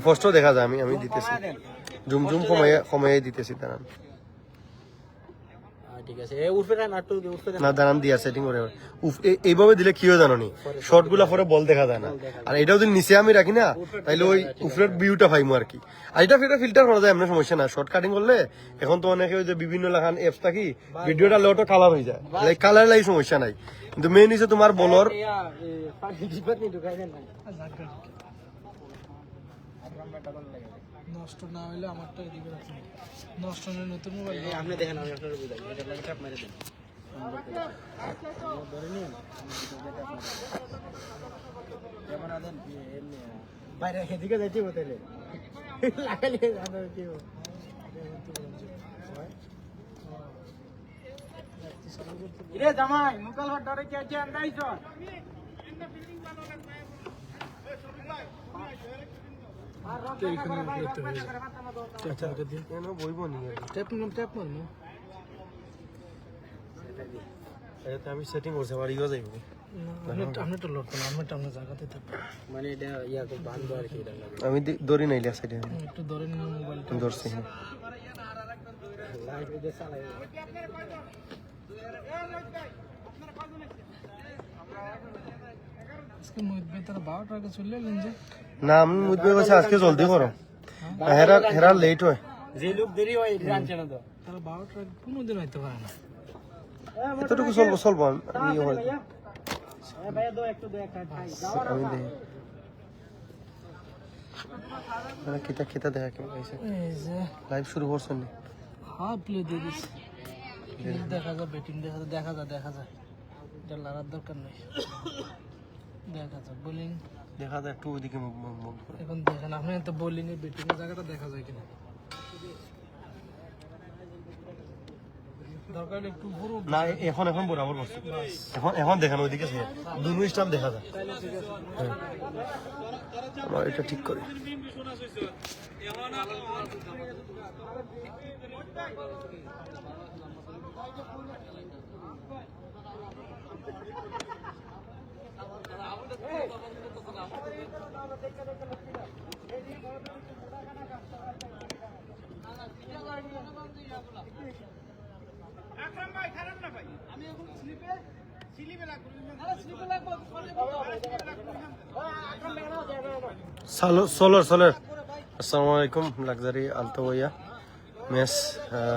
ফার্স্টও দেখা যায় আমি দিতেছি জুম জুম কমাইয়ে দিতেছি দাঁড়ান ঠিক আছে এই উঠবে না একটু উঠবে না দাঁড়ান দিয়া সেটিং করে এইভাবে দিলে কি হয় জানো নি শর্ট গুলা পরে বল দেখা যায় না আর এটাও যদি নিচে আমি রাখি না তাইলে ওই উপরের ভিউটা পাইমু আর কি আর এটা ফিল্টার করা যায় এমন সমস্যা না শর্ট কাটিং করলে এখন তো অনেকে ওই যে বিভিন্ন লাগান অ্যাপস থাকি ভিডিওটা লোটো কালার হয়ে যায় লাইক কালার লাই সমস্যা নাই কিন্তু মেইন হচ্ছে তোমার বলর নষ্ট না হইলে আমারটা এদিকে রাখুন নষ্ট না নতুন মোবাইল আপনি দেখেন আমি আপনার বুঝাই এটা লাগে ট্যাপ মেরে দেন ধরে নিন ক্যামেরা দেন বাইরে এদিকে যাইতে বলতে লাগালে আমরা কি ইরে জামাই মুকাল হট ডরে কে কে আন্দাইছ আমি সেটিং করছি আমার ইয়ে যাইব আমি দড়ি নাইলে সাইডে একটু ধরে নিন মোবাইলটা ধরছি আজকে মুদবে তার 12টা আগে চলে এলেন যে না আমি মুদবে বলছি আজকে জলদি করো হেরা লেট হয় যে লোক দেরি হয় জানছে না তো তার 12টা আগে কোনোদিন হইতে পারে না এতটুকু চলবো আমি ভাইয়া দো একটু দো একটা খাই আমি দেখি মানে কিতা দেখা কেমন গাইছে এই যে লাইভ শুরু করছেন নি হ্যাঁ প্লে দিয়ে দিস দেখা যায় ব্যাটিং দেখা যায় এটা লড়ার দরকার নেই দেখা যায় বোলিং দেখা যায় একটু ওইদিকে মুভ করে এখন দেখেন আপনি তো বোলিং এর ব্যাটিং এর জায়গাটা দেখা যায় কিনা দরকার একটু পুরো না এখন বরাবর করছে এখন দেখেন ওইদিকে দুনো স্টাম্প দেখা যায় এটা ঠিক করে সোলার আসসালামু আলাইকুম লাক্সারি আলতো ভাইয়া ম্যাচ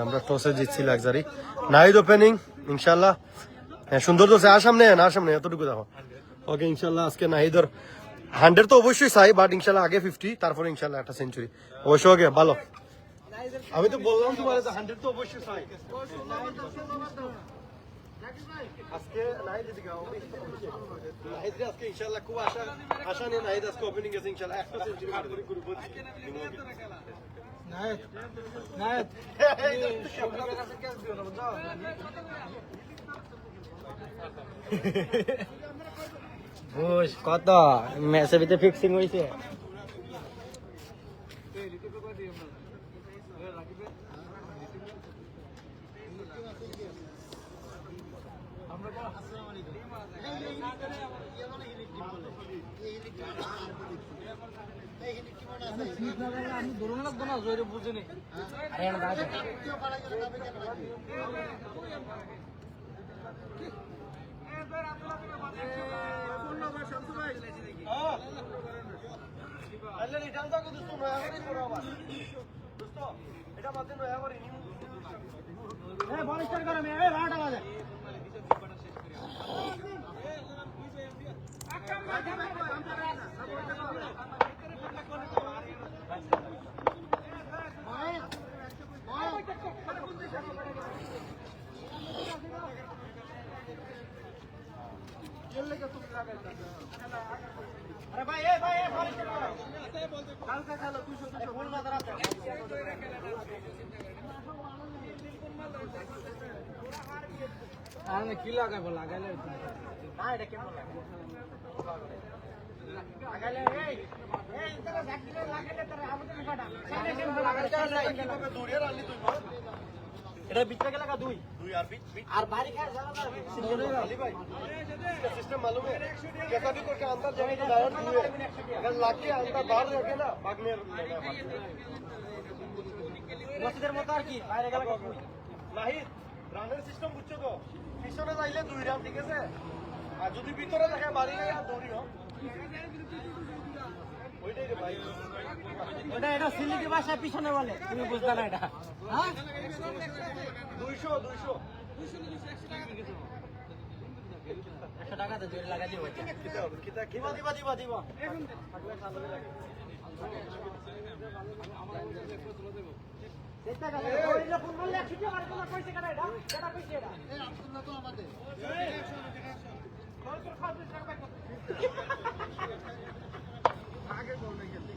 আমরা টসে জিতছি লাক্সারি নাইদ ওপেনিং ইনশাল্লাহ সুন্দর তো সামনে এতটুকু দেখো ওকে ইনশাল্লাহ আজকে নাহিদর 100 তো অবশ্যই চাই বাট ইনশাল্লাহ আগে 50 তারপরে ইনশাল্লাহ একটা সেঞ্চুরি অবশ্যই ওকে ভালো আমি তো বললাম তোমার 100 তো অবশ্যই চাই আজকে নাহিদ দিকে নাহিদ আজকে ইনশাআল্লাহ খুব আশা নিয়ে নাহিদ আজকে ওপেনিং গেছে ইনশাআল্লাহ একটা সেঞ্চুরি করে করব নাহিদ সবগুলোর কাছে ক্যাচ দিও না বুঝছো বুঝ কত ম্যাচের ভিতরে ফিক্সিং হইছে আমি ধরুন লাগতো না জয়রে বুঝিনি अरे भाई फॉरेस्ट करो काल का चलो 200 फुल नजर आता है আরে কি লাগাবো লাগালে না এটা কেমন লাগে লাগালে এই ইনতারা জাকিলে লাগালে তার আমাদের কাটা সামনে কেমন লাগালে কিভাবে দৌড়ে রাখলি তুই এটা ভিতরে গেলে কা 2 2 আর বিট আর বাইরে খায় জানা না अली भाई इसका सिस्टम मालूम है कैसा भी करके अंदर जाने तो डायरेक्ट हुए अगर लाग के अंदर बाहर रखे ना भागने রসিদের মতো আর কি বাইরে গেলে কা 2 नहीं রানের সিস্টেম বুঝছো তো পিছনে যাইলে 2 রান ঠিক আছে আর যদি ভিতরে থাকে বাড়ি আর দৌড়ি হোক ওইটাই রে ভাই এটা সিলিকি ভাষায় পিছনে বলে তুমি বুঝতা না এটা হ্যাঁ 200 100 টাকা তো জোরে লাগা দিব দিব চেষ্টা করে ওইটা ফোন করলে 100 টাকা করে কোন কইছে কেডা এটা কেডা কইছে এটা এই আব্দুল্লাহ তো আমাদের আগে বল না গেল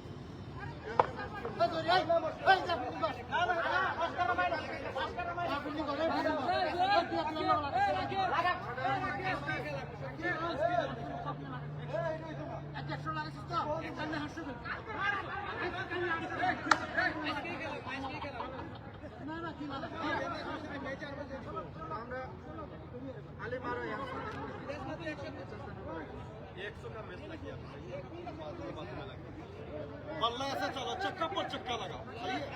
बल्ला ऐसा चलो चक्का पर चक्का लगाओ सही है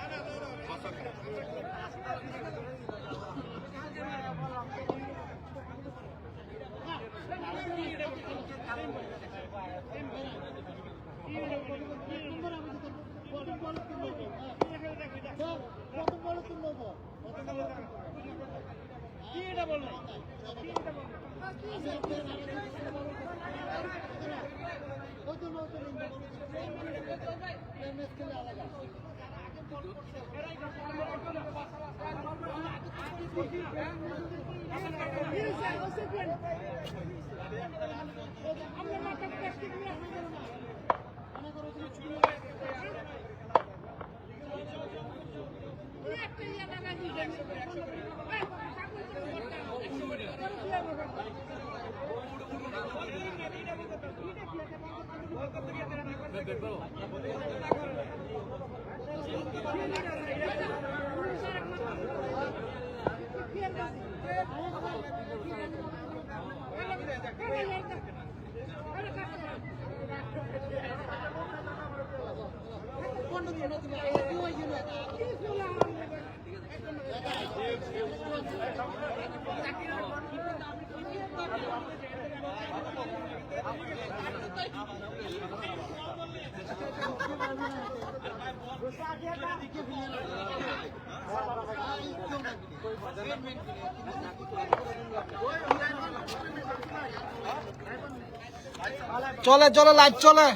চলে চলে লাইট চলে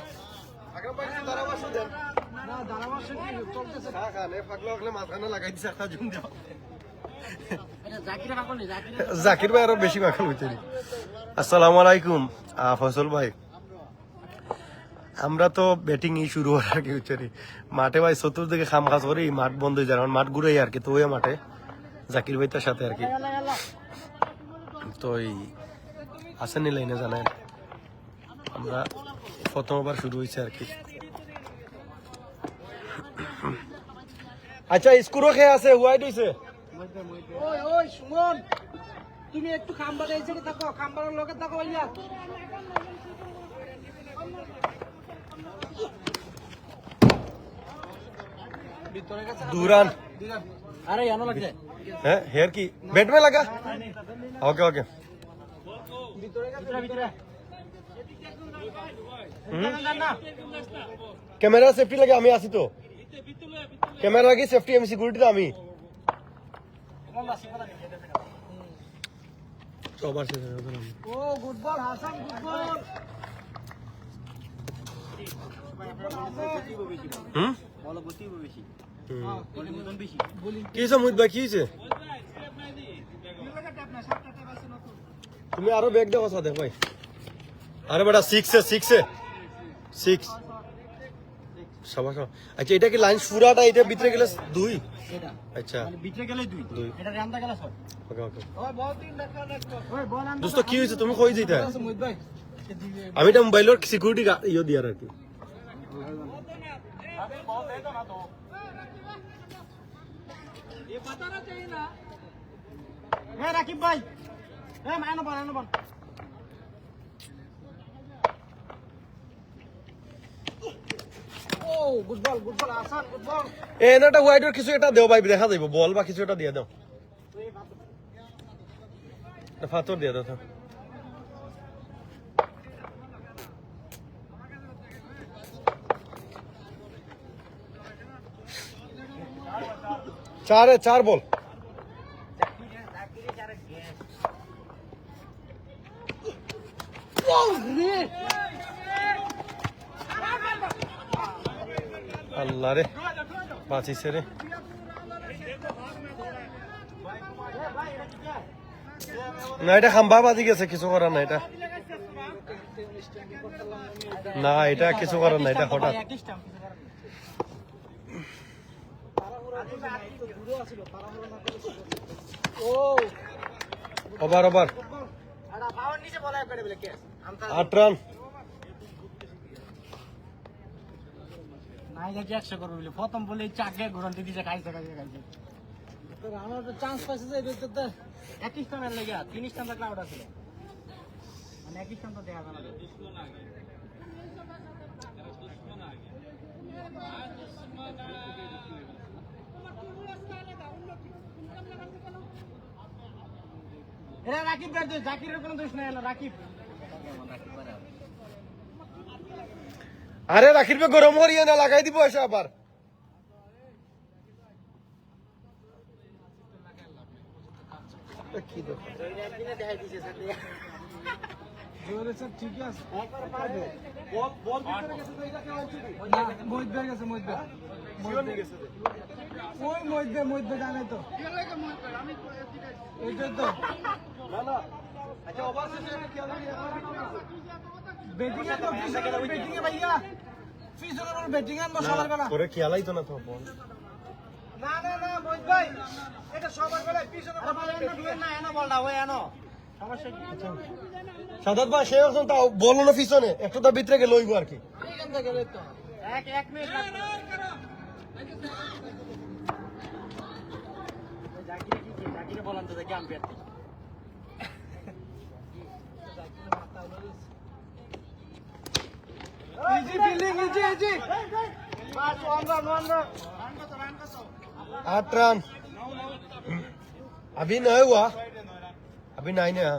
अगर भाई दारावास दे না ধারাবাহিক কি চলতেছে खा खा ने पागलो अगले माथाने लगाई दिस একটা জুম দাও এটা জাকির কাকন নি জাকির ভাই আরো বেশি মাখান হইতে আসসালামু আলাইকুম ফসল ভাই আমরা তো ব্যাটিং এই শুরু হওয়ার আগে হচ্ছে মাঠে ভাই চতুর্দিকে খাম খাস করে মাঠ বন্ধ হয়ে যায় মাঠ ঘুরাই আর কি তো ওই মাঠে জাকির ভাইটার সাথে আর কি তো এই আসেনি লাইনে জানেন আমরা প্রথমবার শুরু হয়েছে আর কি আচ্ছা স্কুরও খেয়ে আছে হোয়াইট হয়েছে ওই ওই সুমন তুমি একটু খাম্বার এই সাইডে থাকো খাম্বারের লোকে থাকো ভাইয়া ভিতরে গেছে দুরান আরে জানো লাগছে হ্যাঁ হেয়ার কি बैट में लगा ओके ओके ভিতরে গেছে ভিতরে না ক্যামেরা সেফটি লাগে আমি আছি তো ক্যামেরা কি সেফটি আমি সিকিউরিটি আমি সবার শেষে ও good ball Hasan good ball হুম বলো গতি বেশি বলি মতন বেশি কি হয়েছে মুহিত ভাই কি হয়েছে তুমি আরো ব্যাগ দেখো সাথে ভাই আরে বেটা 6 সবাই আচ্ছা এটা কি লাইন পুরাটা এটা ভিতরে গেলে 2 এটা আচ্ছা মানে ভিতরে গেলে 2 এটা রান্দা গেলে 6 ওকে ওকে ওই বল তিন দেখা রাখো ওই বল আনতে দোস্ত কি হয়েছে তুমি কই যাইতা মুহিত ভাই আমি এটা মোবাইলের সিকিউরিটি ইয়ে দিয়ার আর কি ये बताना चाहिए ना হ্যাঁ রাকিব ভাই হ্যাঁ আনো বল ও গুড বল আসান গুড বল এনাটা হোয়াইটের কিছু একটা দেও ভাই দেখা যাইব বল বা কিছু একটা দিয়ে দাও ফাতর দিয়ে দাও তো চার বল আল্লাহ রে বাঁচিছে রে না এটা খাম্বা বাজি গেছে কিছু করার না এটা না এটা কিছু করার না এটা হঠাৎ ওভার 8 রান নাই দেখি 100 করবে বলে প্রথম বলে চাকে ঘুরান্তে দিছে খাইছে তো আমার তো চান্স পাইছে যে এটা তো 21 রানের লাগা 30 রান লাগা আউট আছে মানে 21 রান তো দেখা জানা এরা রাকিব বের দে জাকিরের কোনো দোষ নাই না রাকিব আরে রাখির গরম করিয়ে না লাগাই দিব এসে আবার কি জোরে স্যার ঠিক আছে একবার পারবে বল ভিতরে গেছে তো এটা কেমন ছিল না মহিত বের গেছে ওই মহিত জানে তো এইটা তো না আচ্ছা ওভার শেষে কি হবে ব্যাটিং এ তো ব্যাটিং এ ভাইয়া ফিজনের বল ব্যাটিং এ সবার বেলা ওরে খেয়ালাই তো না তো বল না মহিত ভাই এটা সবার বেলা ফিজনের বল না এনো বলটা ওই এনো সমস্যা কি সাদাত ভাই সে এখন তাও বলো না পিছনে একটু তার ভিতরে গেলে লইব আর কি এখান থেকে গেলে তো এক মিনিট জাকিরে বলান তো দেখি আম্পায়ার ইজি ফিল্ডিং ইজি পাঁচ ওয়ান 8 रन अभी नहीं हुआ अभी नहीं है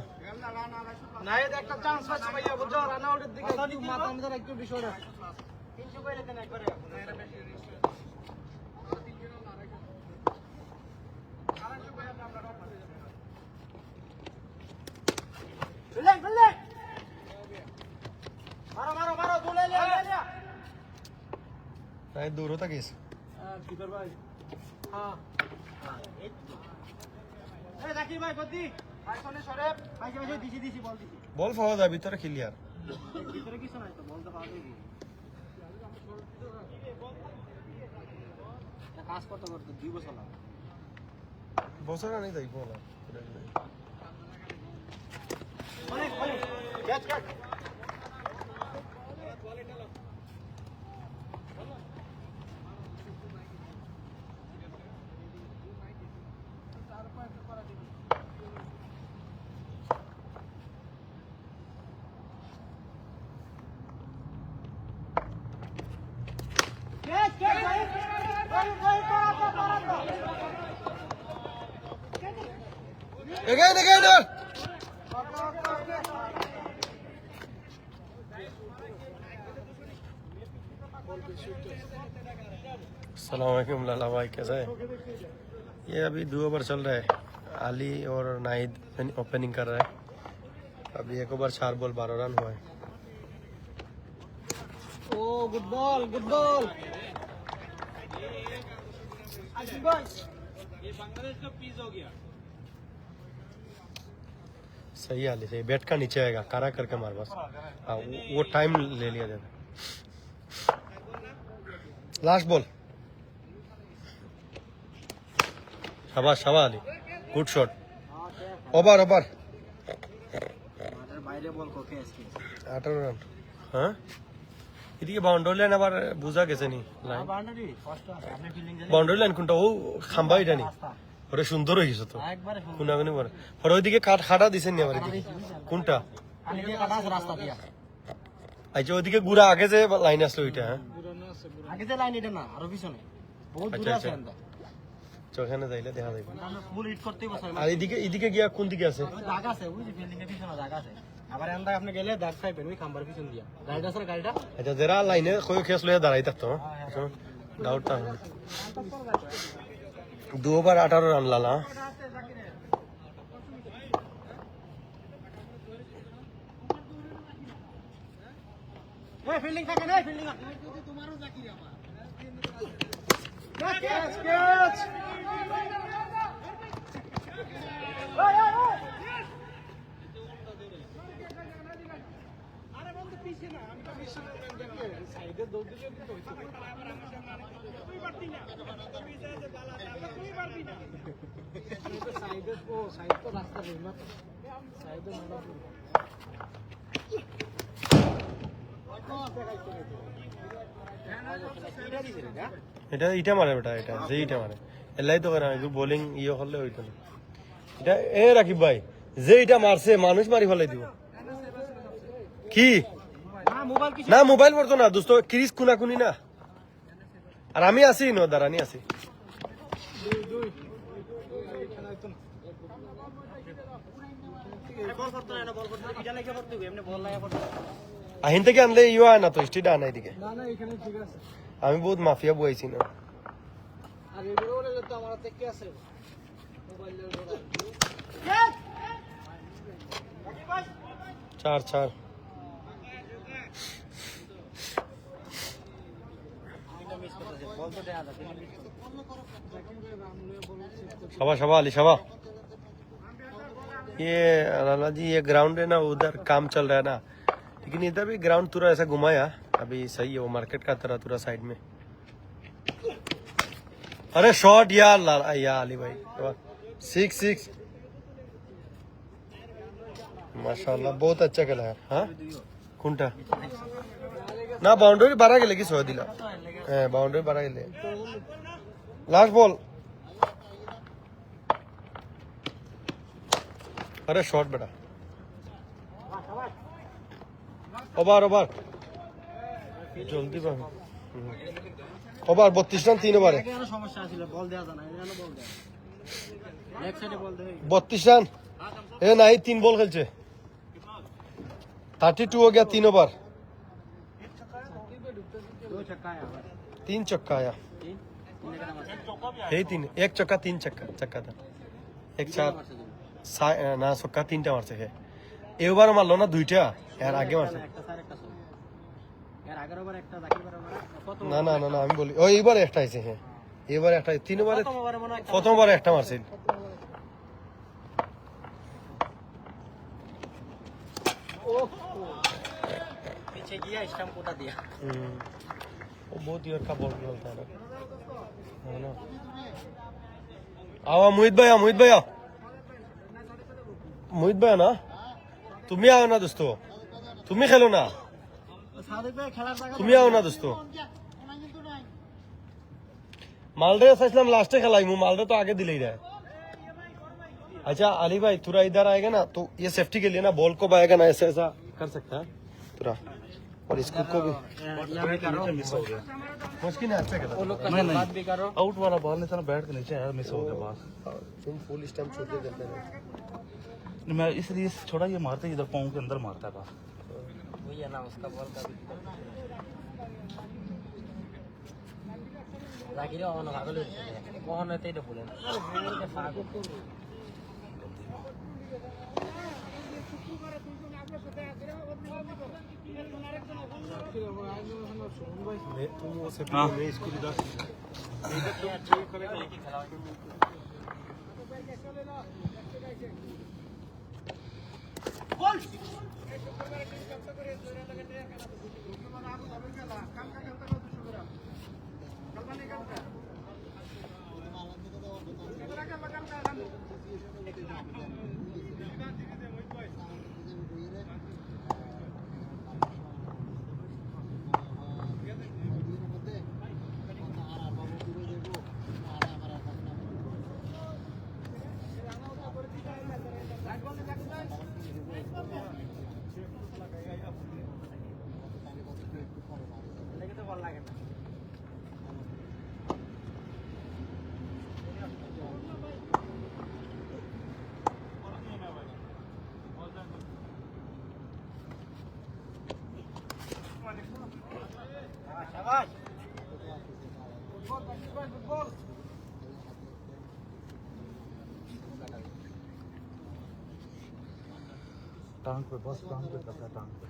নাই একটা চান্স পাচ্ছে ভাইয়া বুঝছো রান আউটের দিকে একটু মাথা নিতে একটু বিষয়টা 300 কইলে দেন একবারে বলে মারো বলে লিয়া नहीं दूर होता किस কিপার ভাই হ্যাঁ এই জাকির ভাই গতি আইসনে সরে ভাই দিছি বল দিছি बॉल फावा था भीतर क्लियर ভিতরে কিছু নাই তো বল তো পাওয়া যাবে কাজ করতে দুই বছর না बॉसर नहीं था बोला ক্যাচ again अस्सलाम वालेकुम लाला भाई कैसा है ये अभी 2 ओवर चल रहा है आली और नाहिद ओपनिंग कर रहा है अभी 1 ओवर 4 बॉल 12 रन हुआ है ओ गुड बॉल ये बांग्लादेश का पीस हो गया सही आली सही बैट का नीचे आएगा कारा करके मार बस हाँ वो टाइम ले लिया जाएगा लास्ट बॉल शाबाश आली गुड शॉट ओवर বাইরে বল কোকে আজকে 18 রান হ্যাঁ এদিকে বাউন্ডারি লাইন আবার বুঝা গেছে নি লাইন বাউন্ডারি ফার্স্ট আপনি ফিল্ডিং বাউন্ডারি লাইন কোনটা ও খাম্বা এটা নি ওরে সুন্দর হয়ে গেছে তো একবারে সুন্দর। কোনাগুনি পরে পরে ওইদিকে খাটা দিছেন নি আবার এদিকে কোনটা আমি দিয়ে কাটা আছে রাস্তা দিয়া। আচ্ছা ওইদিকে গুড়া আগে যে লাইন আসলো ওইটা হ্যাঁ আগে যে লাইন এটা না, আরো পিছনে। বহুত দূরে আচ্ছা, আছে এনটা। ওখানে যাইলে দেখা যাবে আমরা ফুল হিট করতেই বসাই। আর এদিকে গিয়া কোন দিকে আছে ওই জায়গা আছে, ওই যে বিল্ডিং এর পিছনে জায়গা আছে। আবার এনটা আপনি গেলে দাগ পাইবেন ওই খাম্বার পিছন দিয়া। গাড়িটা আছে না, গাড়িটা? আচ্ছা যারা লাইনে কই খেস লইয়া দাঁড়াই থাকতো ডাউটটা দুবার 18 রান লালা ওই ফিল্ডিং থাকে না, ফিল্ডিং। তোমারও জাকির আমার। Catch catch. আরে বন্ধু পিছে না, আমি তো পিছনে দেখে সাইডে দৌড় দিলে কিন্তু হইতো। তুই পারতি না। পিছে আছে বালা, তুই পারবি না। সাইডে ও সাইড তো রাস্তা নেই না। সাইডে মারা পুরো। এটা ইটা মারে বেটা এটা যে ইটা মারে এলাই তো করে না বোলিং ইয়ে হলে হইতো না এটা এ রাকিব ভাই যে ইটা মারছে মানুষ মারি ফেলাই দিব কি মোবাইল কি না মোবাইল পড়তো না দোস্ত ক্রিস কুনাকুনি না আর আমি আছি নো দাঁড়ানি আছি বল করতে না, বল করতে এটা লাগে করতে হবে, এমনি বল লাগা করতে। আহিন থেকে আনলে ইয়ে হয় না তো স্টিড আনা এদিকে না না, এখানে ঠিক আছে। আমি বহুত মাফিয়া বইছি না আর এগুলো বলে তো আমার হাতে কি আছে মোবাইলের বড়। চার চার বল তো দেয়া যাবে। शबा शबा अली शबा ये लाला जी ये ग्राउंड है ना उधर काम चल रहा है ना लेकिन इधर भी ग्राउंड पूरा ऐसा घुमाया अभी सही है वो मार्केट का तरह पूरा साइड में अरे शॉट यार लाला या अली भाई 6 माशाल्लाह बहुत अच्छा खेला है हाँ कुंटा ना बाउंड्री 12 गेले की 100 दिला बाउंड्री 12 गेले लास्ट बॉल अरे शॉट बेटा ओवर ओवर जल्दी बा ओवर 32 রান 3 ওভারে কেন সমস্যা ছিল, বল দেয়া জানা এখানে বল দেয়, লেগ সাইডে বল দেয়। 32 রান ए नहीं 3 बॉल खेलছে 32 हो गया 3 ओवर दो छक्का है आया, 3 चक्का आया तीन तीन का नंबर यही 3 एक चक्का 3 चक्का था एक चार না ছক্কা 3টা মারছে এবার মারলো না 2টা এর আগে মারছে একটা স্যার একটা সব এর আগের ওভার একটা জাকির বরাবর কত না না না না আমি বলি ও এইবার একটা আইছে এবার একটা 3 ওভারে কত ওভারে মনে হয় প্রথমবার একটা মারছে पीछे गया स्टंप कोटा दिया। वो बहुत ईयर का बॉल खेलता है ना आवा मोहित भैया ना तुम्हें आओ ना दोस्तों तुम्हें खेलो ना सादिक भाई খেলার জায়গা तुम्हें आओ ना दोस्तों मालदे सचलम लास्ट खेलाई मु मालदे तो आगे दिले ही रहा है अच्छा अली भाई तुरा इधर आएगा ना तो ये सेफ्टी के लिए ना बॉल को आएगा ना ऐसा ऐसा कर सकता है तुरा और इसको को भी मुश्किल है अच्छा खेला वो लोग का बात भी करो। आउट वाला बॉल नहीं था ना, बैट के नीचे आया, मिस हो गया बॉल। तुम फुल स्टंप छोड़ के देते हैं मैं इसलिए छोड़ा, ये मारते इधर पाँव के अंदर मारता था। वही है ना उसका बॉल का भी জাকির অন ভাগল হইছে কোন হতে এটা বলেন এটা ফাগল तुम वो सेफ्टी हाँ। में इसको भी टांग पे बस टांग पे करता है टांग पे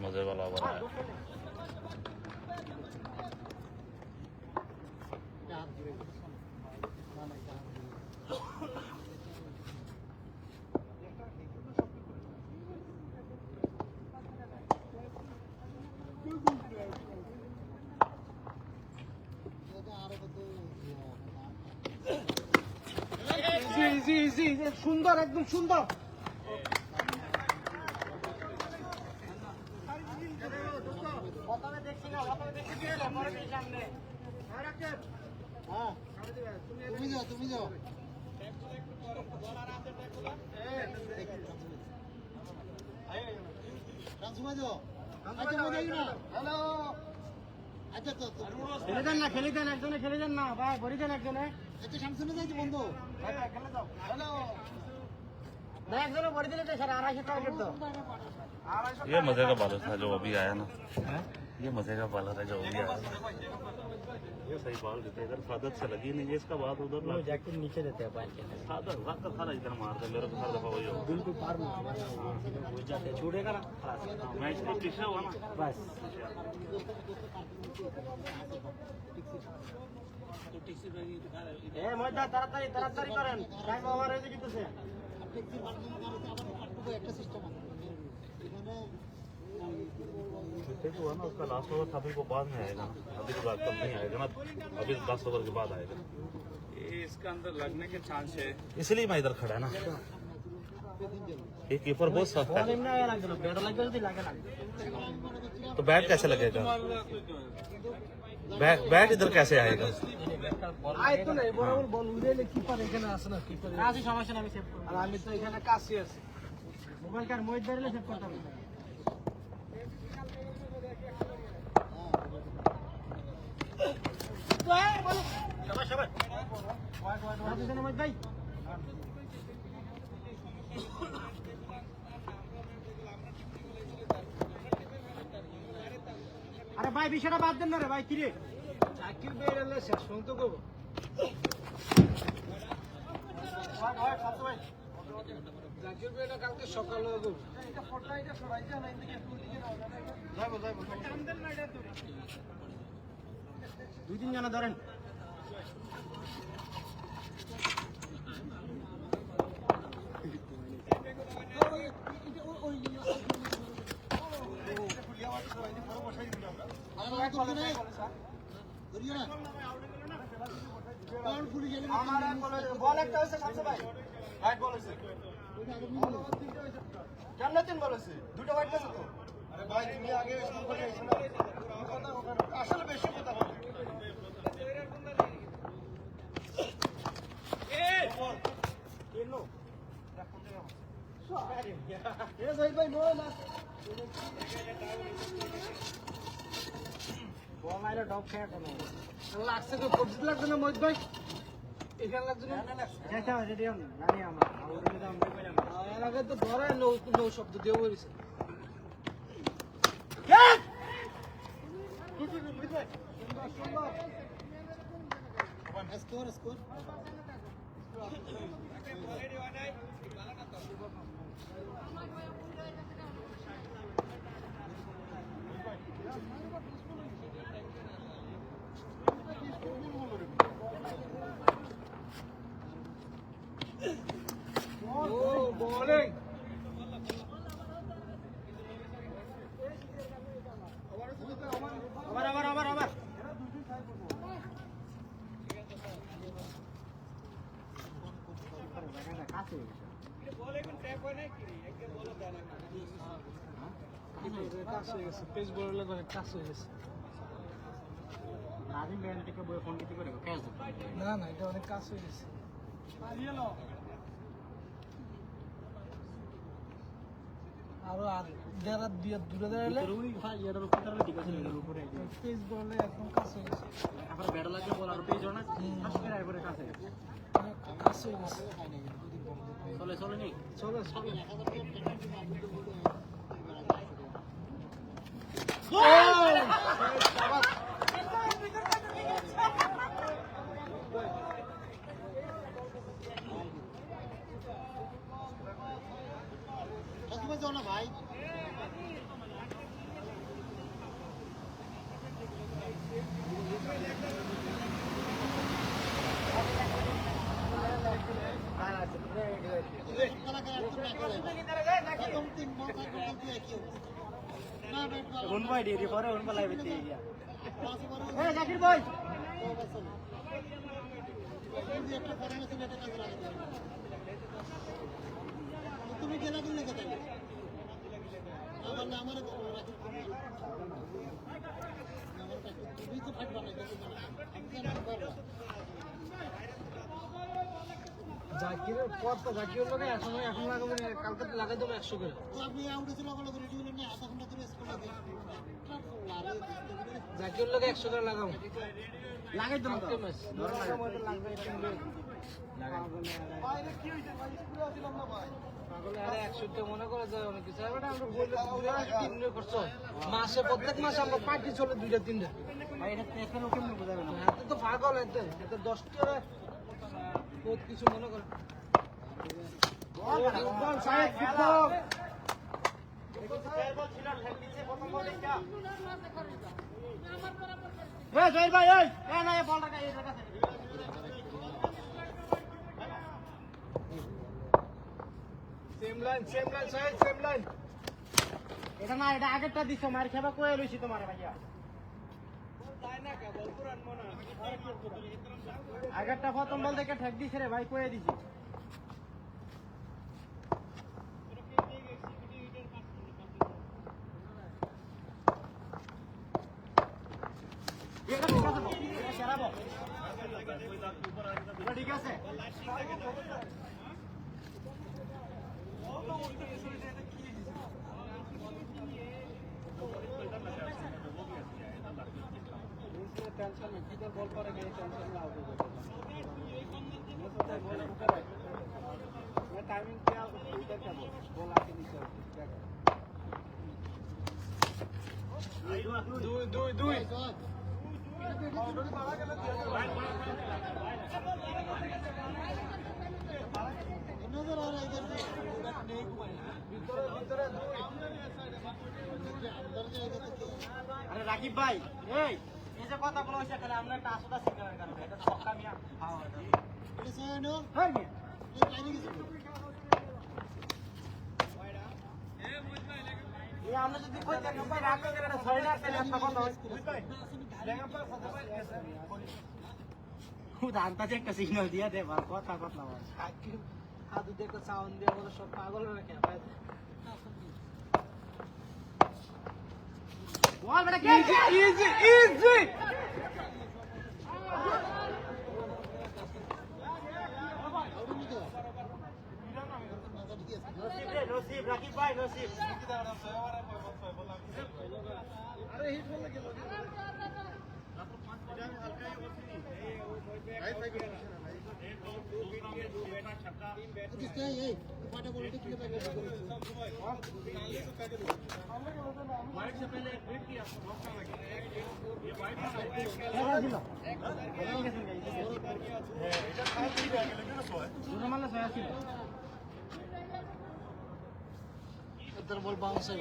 मजे वाला हो रहा है সুন্দর একদম সুন্দর তুমি যাও খেলে দেন একজনে খেলে দেন না ভাই ভরি দেন একজনে সামনে যাইছি বন্ধু খেলে যাও হ্যালো না একজনে ভরি দিলে তো স্যার 250 টাকা দাও ये मजे का बालर था जो अभी आया ना ये मजे का बालर है जो अभी आया ये सही बॉल देते इधर सादत से लगी नहीं है इसका बात उधर जैकेट नीचे देते हैं पार के सादत भाग का थारा इधर मारते मेरे को हर दफा वही हो बिल्कुल पार में हो जाते छूटेगा ना मैच तो पीछे हुआ ना बस এ মজা তাড়াতাড়ি তাড়াতাড়ি করেন টাইম ওভার হয়ে গেছে একটা সিস্টেম আছে जो है ना उसका लास्ट ओवर अभी को बाद में आएगा अभी तो बात कम नहीं आएगा ना अभी 10 ओवर के बाद आएगा ये इसका अंदर लगने के चांस है इसलिए मैं इधर खड़ा है ना ये कीपर बहुत सख्त है নিম্ন আয়া লাগবে না ব্যাট লাগবে যদি লাগে লাগবে तो बैट कैसे लगेगा बैट इधर कैसे आएगा আয় তো নাই বরাবর বল উড়াইলে কিপার এখানে আসে না কিপার আছে সমস্যা না আমি সেভ করব আর আমি তো এখানে কাছে আছি মোবাইল কার মইদ ধরলে সেভ করতে হবে শাবাশ শাবাশ ওয়াই ওয়াই মইদ ভাই আরে ভাই বিষয়টা বাদ দেন না রে ভাই কি রে চাকরির বের এলে শেষ পর্যন্ত কব চাকরির বেরটা কালকে সকালে কব এটা ফটো এটা সরাই যা না এদিকে যাবো যাবো কান্দেন না এটা দুই তিন জন ধরেন বল একটা হয়েছে সামনে ভাই হোয়াইট বল হয়েছে কেমন তিন বল হয়েছে দুটো হোয়াইট আছে তো আরে ভাই তুমি আগে স্কুল করে এসো না আসলে বেশি কথা বল এই বল কেনো এ ভাই ভাই নো না বল মাইরা ডব খেয়া কেন লাগছে তো কবজি লাগছে না মহিত ভাই এখানে লাগছে না যেটা রেডি হন জানি আমরা ওরে দাম কইলাম এর আগে তো ধরে নৌ শব্দ দিয়ে বলিছে Oh, bowling. আবার কাজ হয়ে গেছে, পেস বললে করে কাজ হয়ে গেছে। না না, এটা অনেক কাজ হয়ে গেছে। আরো যারা দূরে দাঁড়ালে পেস বললে একদম কাজ হয়ে গেছে। কাজ হয়ে গেছে। চলে ভাই জাকির ভাই তুমি গেলা দিলে কোথায় আমার না আমার তুমি তো ফাটবা না জাকিরের পর তো জাকিরের লোকে এখন লাগাবো কালকে লাগাই দেবো 100 করে আপনি আউট ছিল বলে রেডি হলেন না আধা ঘন্টা ধরে স্কুল লাগে জাকিরের লোকে 100 করে লাগাবো লাগাই দেবো তো ম্যাচ লাগবে বাইরে কি হইছে ভাই স্কুলে আসলাম না ভাই পাগলে আরে 100 টা মনে করে যায় অনেক কিছু আমরা বললে 3 খরচ মাসে প্রত্যেক মাসে আমরা পার্টি চলে 2টা 3টা ভাই এটা এখন কেমন বোঝাবে না হাতে তো পাগল এতে 10 টাকা বহুত কিছু মনে করে বল সাহেব ফুটবল বল ছিল নিচে প্রথম বল এটা এই জয় ভাই এই না এই বলটা এই জায়গা থেকে same line side same line এটা না এটা আগেরটা দিছো মার খাবা কই লইছি তোমারে ভাইয়া তাই না কা বল পুরান মনা আগেরটা প্রথম বল দেখে ঠেক দিছে রে ভাই কই দিছি ঠিক আছে टेंशन में किधर बॉल पर गए टेंशन में आउट हो गए मैं टाइमिंग क्या इधर क्या बॉल आके नीचे क्या दो नजर आ रहा है इधर से भीतर अरे राकीब भाई এই যে কথা বলা হইছে তাহলে আমরা একটা আসুদা সিগন্যাল কারণে এটা সবটা মিয়া খাওয়া এটা সেনো হই মিয়া এই লাইনে গেছে এই আমরা যদি কই দেন ভাই রাখো এটা ছয় না তাহলে একটা কথা হয় লেগা পর কথা ভাই খুদ আনতা যে একটা সিগন্যাল দিয়া দে ভাই কথা বল হাত দেখো সাউন্ড দিয়ে বলে সব পাগল হয়ে গেছে ভাই বল বেটা ইজি নসিব রাকিব ভাই নসিব আরে হিট বল লাগে माइक से पहले एक ब्रेक किया इधर बॉल बाउंस है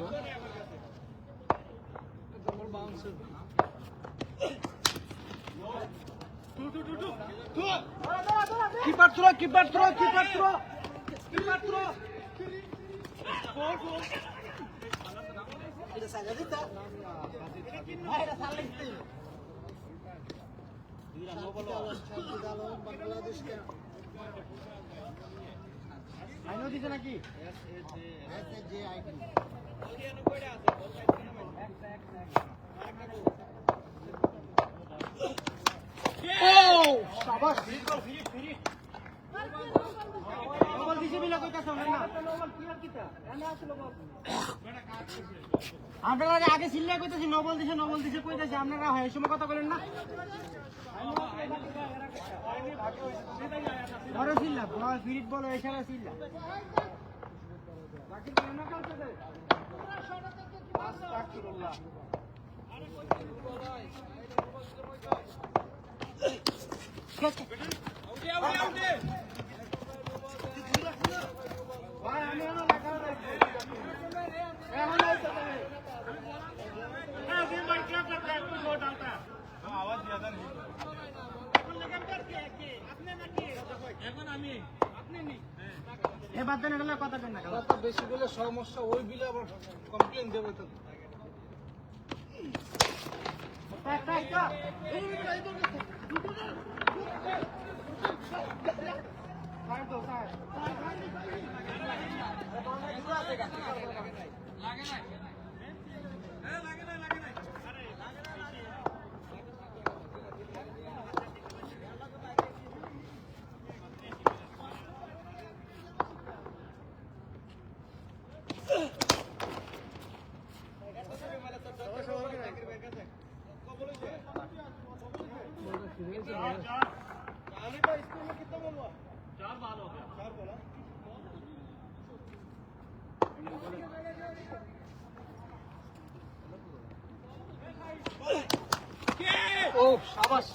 इधर बॉल बाउंस है keeper throw keeper throw keeper throw keeper throw এটা সাজা দিতা ভাই এটা সাল লিখতে বাংলাদেশ কে আইনো দিছে নাকি এসএজে আইটি ও শাবাশ নবল দিছে বিলা কইতাছ না নবল ক্লিয়ার কিতা এনে আসলো বল আপনারা আগে সিল্লা কইতাছি নবল দিছে কইতাছি আপনারা হয় সময় কথা বলেন না বড় সিল্লা বড় ফিরিট বল এছাড়া সিল্লা বাকি কেন করতে দে আস্তাগফিরুল্লাহ ভাই আমি না লাগা রে এখন নাই তো ये भाई क्या करता है कुछ और डालता है आवाज ज्यादा नहीं अपन लगन करके आपने ना किए এখন আমি আপনি নি এ বাদ দেন এটা কথা কেন না কথা বেশি বলে সমস্যা ওই বিলে আবার কমপ্লেইন দেব তো ও শাবাশ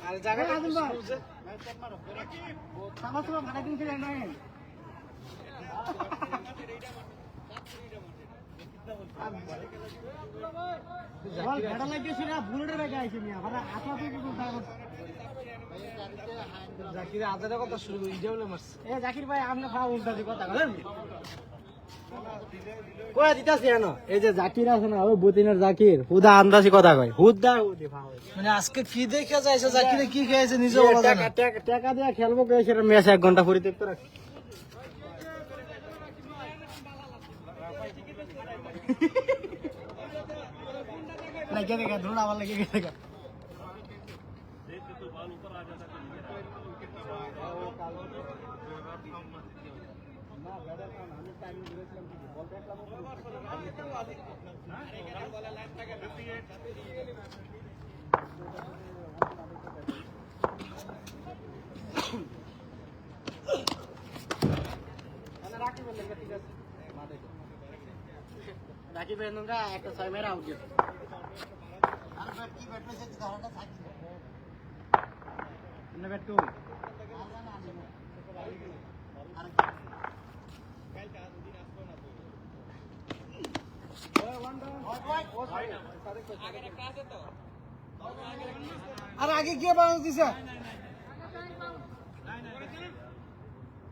আর জায়গা আদম ভাই সাবাস তো ভাড়া দিন ছিলেন না বল ভাড়া লাগিয়েছিল না বুলেটের ব্যাগে আইছে মিয়া ভাড়া আপনা তো কিছু দাম জাকির আদার কথা শুরু করে ইজাউলে মারছে এ জাকির ভাই আপনি ভাড়া উল্টা দি কথা বলেন কই দিতাছি জানো এই যে জাকির আছে না ও বতিনের জাকির হুদা আন্দাজি কথা কয় হুদা হুদি ভাই মানে আজকে কি দেখা যাইছে জাকিরে কি খাইছে নিজে বলা যায় না টাকা দিয়া খেলবো কইছে ম্যাচ 1 ঘন্টা পরে দেখতে রাখ लगे देगा थोड़ा वाला लगे देगा রাকিব বেনরা একটা 6 মেরা আউট গেছে আর ব্যাট কি ব্যাট মেসেজ ধারণা থাকি না ব্যাট টু আর আগে কি বাউন্স দিছে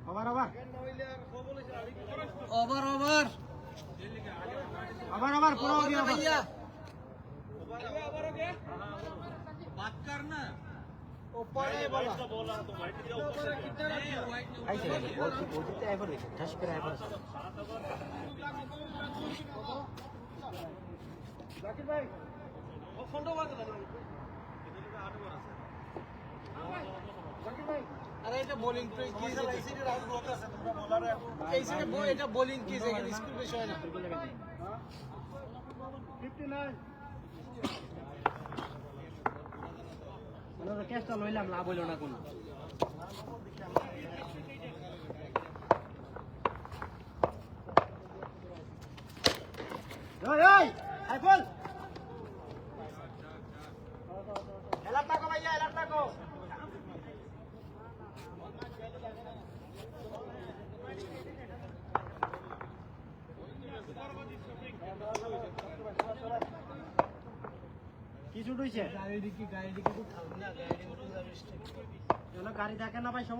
ওভার ওভার ওভার ওভার अबर अबर पूरा हो गया भैया अबर हो गया बात करना ऊपर है बोला तो वाइट दिया ऊपर से कितना ऐसे बहुत जितने एवर देखे टच पे एवर जाकिर भाई वो फंडो बात लगा कितने का 8 ओवर আছে जाकिर भाई अरे এটা বোলিং তো কি লাইসিডি রাউন্ড ব্লক আছে তোমরা বোলার এইখানে এটা বোলিং কি যে স্কুল বিষয় না 59 ক্যাশটা লইলাম, লাভ হইল না কোনো। ওই ওই সাইফুল, এলার টাকা ভাইয়া, এলার টাকা। কি ছুট হয়েছে? গাড়ি দিকে খুব থাকবে না, গাড়ি থাকে না ভাই সব।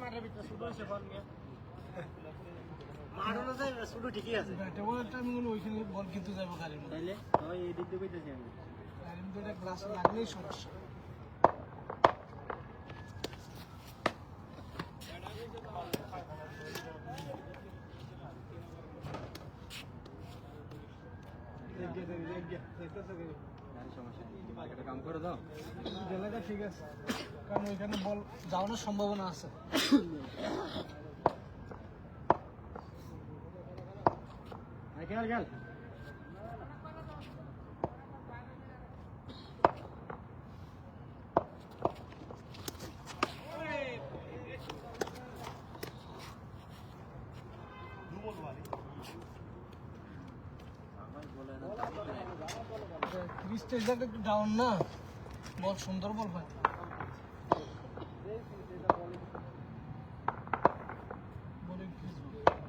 মাঠের ভিতরে শুরু হয়েছে বল নিয়ে, মাঠ অনুযায়ী শুরু ঠিকই আছে। ওইখানে বল কিন্তু যাবো গাড়ির মধ্যে, তাইলে ওই এই দিক দিয়ে কইতেছি আমি, গাড়ির মধ্যে গ্লাস লাগলেই সমস্যা। কাম করে দাও, জেলাটা ঠিক আছে, কারণ ওইখানে বল যাওয়ানোর সম্ভাবনা আছে। গেল গেল স্টেজটা একটু ডাউন না, বল সুন্দর বল ভাই।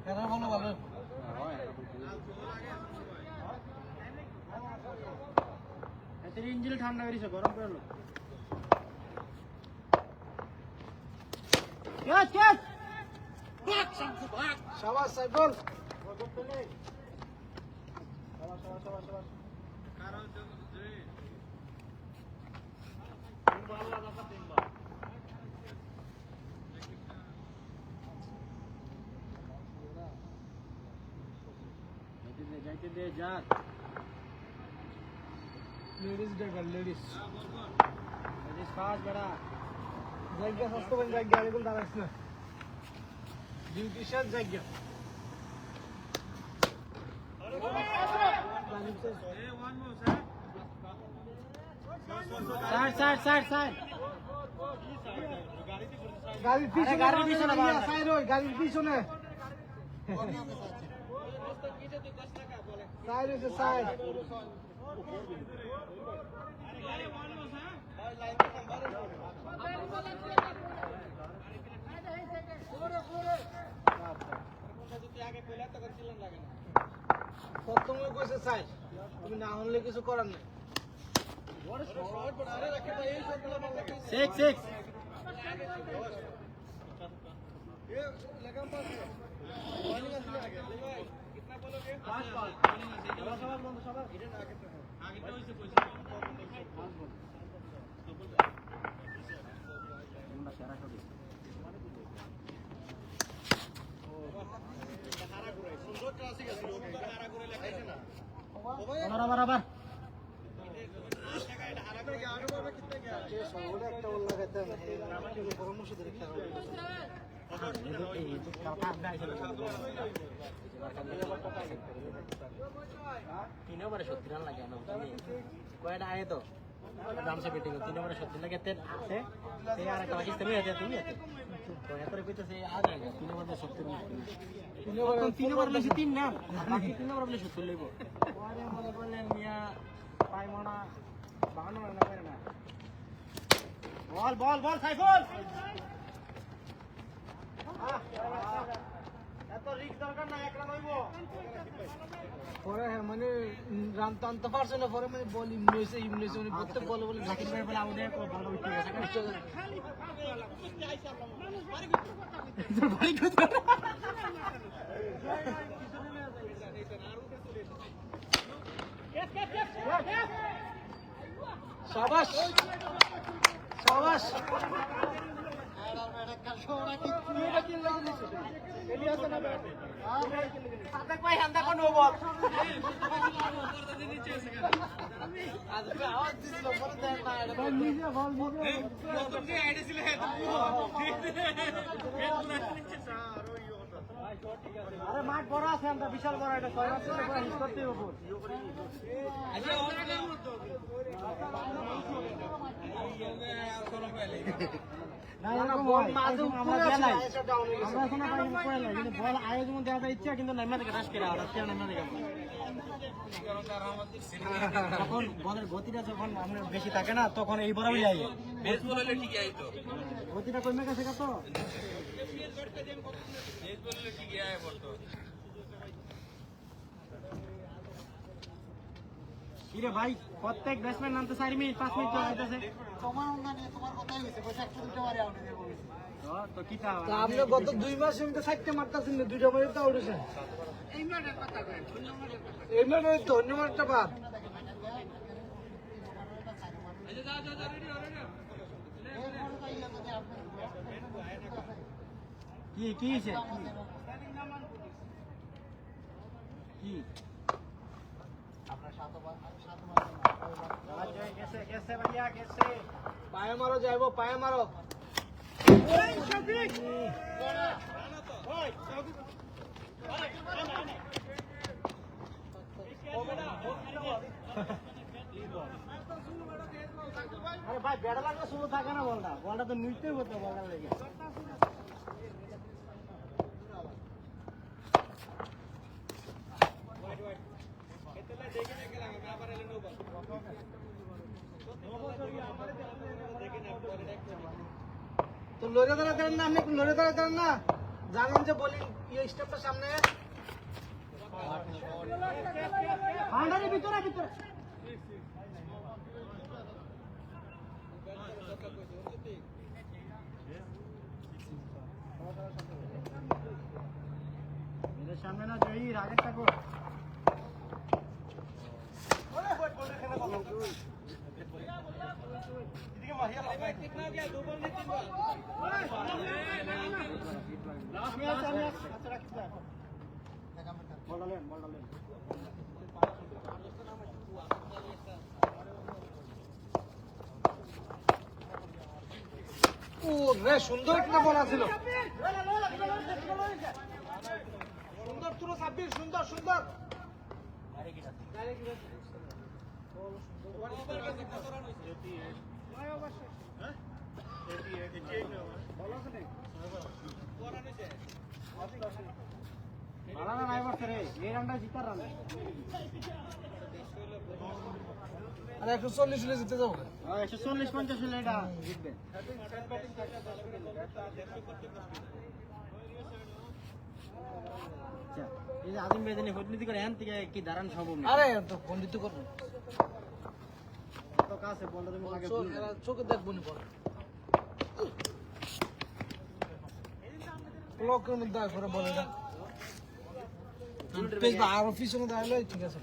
এরা ভালো ভালো ইঞ্জিন ঠান্ডা করেছে, গরম করে লো। শাবাশ সাইফুল, যাইতে দে যাক। লেডিস ড্রাইভার, লেডিস ফাস্ট বেড়া জায়গা সস্তা বন, জায়গা এগুলো দাঁড়াস না, ডিউটি শেষ জায়গা। গাড়ির পিছনে, গাড়ির পিছনে, গাড়ির পিছনে সাইড হচ্ছে সাইড। প্রথমে কইছে সাইড, তুমি না হলে কিছু করার নেই। সিক্স সিক্স तीन ओवर 70 रन लगे ना, कयटा आए तो आराम से बैटिंग 3 ओवर 70 लगे थे से यार का बाकी तभी आते तुम आते तो यार पे तो से आ जाएगा 3 ओवर में 70 नहीं, 3 ओवर में से 3 ना, बाकी 3 ओवर में 70 लेबो। अरे मले बोले मिया पाई मोना 52 रन करे ना। बॉल बॉल बॉल साइफुल, এত রিস্ক দরকার না, এক রান হইবো পরে। মানে রান তো আনতে পারছে না, পরে মানে বল ইমলেছে মানে প্রত্যেক বলে বলে জাকির ভাই বলে আমাদের ভালো উঠে গেছে। শাবাশ শাবাশ, নিজে আরে মাঠ বড় আছে, আমরা বিশাল বড়, এটা 6 মাস থেকে পুরো হিট করতেই হবে। না না, বল মাঝে আমরা দেলাই, আমরা এখন পাই করে না, কিন্তু বল আয়ে যেমন দেওয়ার ইচ্ছা, কিন্তু নাইমা থেকে টাচ করে আর আজকে নাইমা থেকে যখন বলের গতিটা যখন আমরা বেশি থাকে না, তখন এই বরাবরই আয়ে বেসবল হলে ঠিক আই তো গতিটা কমে গেছে কত বেসবল হলে ঠিক আয় বলতো। কিরে ভাই, প্রত্যেক ব্যাটসম্যান নামতে 4 মিনিট 5 মিনিট হইতাছে। তোমার অঙ্গনে তোমার কথাই হইছে, কইছে একটা দুটো মারি আউট হয়ে যাবে। তো কিটা আপনি গত 2 মাস এমনি 4টা মারতাছেন, দুইটা মারি তো আউট হইছে। এই ম্যাচের কথা কই, এই ম্যাচে ধন্যবাদটা বাদ। আচ্ছা যা যা রেডি হো রেডি। কি হইছে কি পায়ে মারো, যাইবো পায়ে মারো। আরে ভাই, ব্যাটা লাগলে শুরু থাকে না, বলটা বলটা তো নিতেই হতো, বলটা লেগে তো লড়ে দাঁড়া করেন না, আপনি একটু লড়ে দাঁড়া করেন না, জানেন যে বোলিং স্টেপটা সামনে বাউন্ডারি ভিতরে ভিতরে। मेरे सामने ना जो ही राकेट ठाकुर कितना गया, 2 बॉल नहीं 3 बॉल लास्ट में अच्छा रखता है बॉल डालें ও রে, সুন্দর একটা বল আছিল, সুন্দর তুলো 26, সুন্দর সুন্দর। আরে 140 হলে জিতে যাবো, 140-50 হলে এটা জিতবে। এই যে আজিম ভাই জানি হটলিতি করে এখান থেকে কি দাঁড়ান সম্ভব না। আরে তো বন্দিত করবো তো কাছে বলটা তুমি আগে চোখে দেখবো নি পরে ব্লকের মধ্যে করে বলে এটা পেজ বা আর অফিসে দাঁড়ালে ঠিক আছে।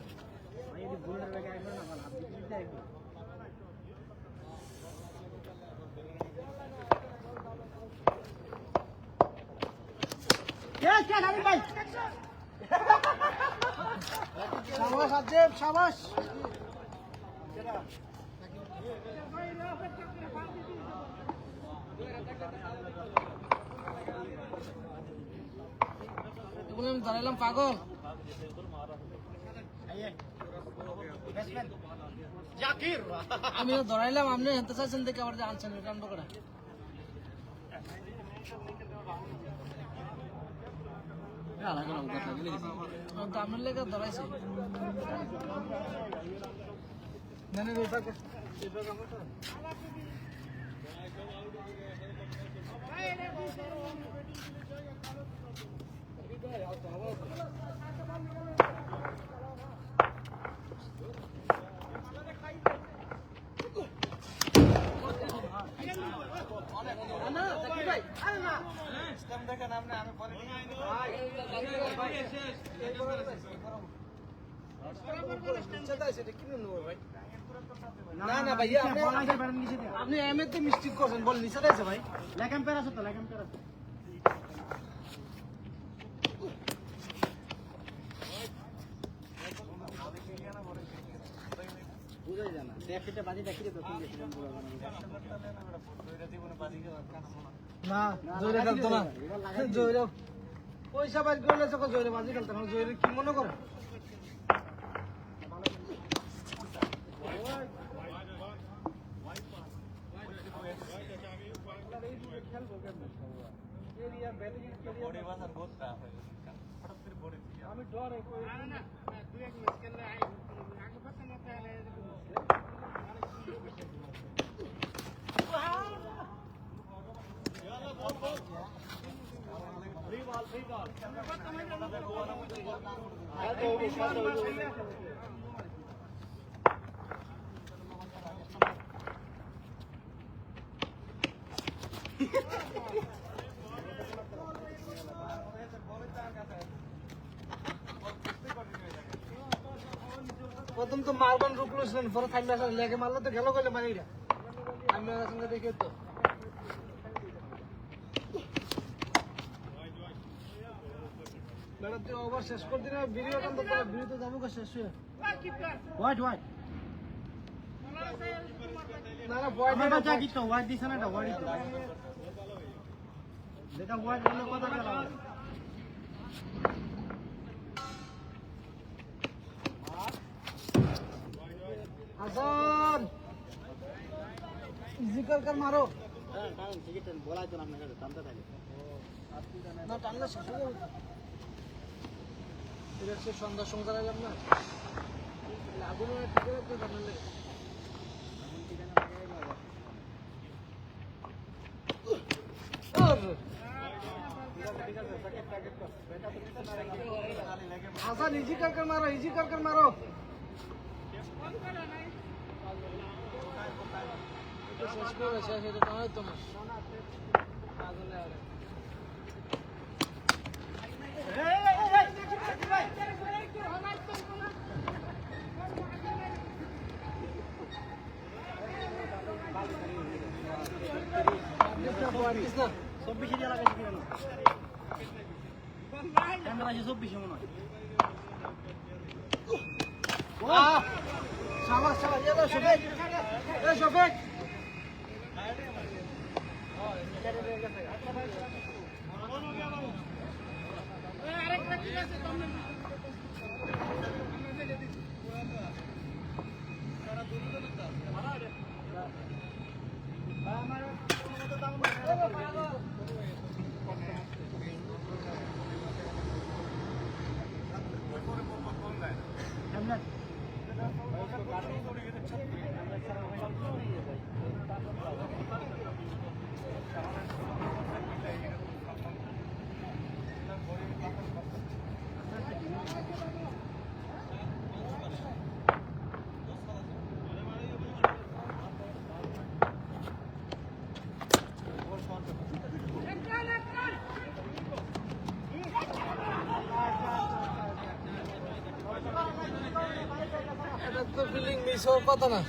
ভাই এই বুলেটের ব্যাগে আসবে না, ভালো হাত দিতে আসবে। Yes, yes, Arif bhai. Shabash Ajib, shabash. বললাম দাঁড়ালাম পাগল। জাকির আমি ধরাইলাম, আপনি হেনতে চাইছেন দেখে আবার আনছেন কাণ্ড করে। দামের লেগে ধরাইছে না না ভাই, আপনি এমএতে মিস্টেক করছেন, বল নিচে দিয়েছে ভাই। লেখাম পের আছে তো, লেখাম পের আছে। বুঝাই জানা দেখতে বাজি দেখতে তো কোন গেছিলাম না জোরে খেলতো না, জোরে পয়সা বাইর করলে যখন জোরে বাজি খেলতে হবে, জোরে কি মনে করে? আমি ডরে প্রথম তো মারবান রুকলো ছিলেন, পরে থাইলে আসলে লেগে মারলো তো গেল গেলে মারিরা আমি সঙ্গে দেখে তো তুই ওভার শেষ করে দিলে ভিডিও কাম তো ভিডিও তো যাবো শেষ হয়ে হোয়াইট হোয়াইট না না হোয়াইট বাচ্চা কি তো হোয়াইট দিছ না, এটা হোয়াইট যেটা হোয়াইট হলো কথা বলা হাসান জিকার কর মারো না টানলে শেষ হয়ে যাবে। ঠিক আছে সন্ধ্যা সংসার এলাম না আগুন ঠিক আছে জানালে হাসান ইজি কার মারো, ইজি কার মারো। শেষ করে শেষ হয়ে যেতে হয় তোমার শফিক এটা তো ফিলিং মিস হওয়ার কথা না।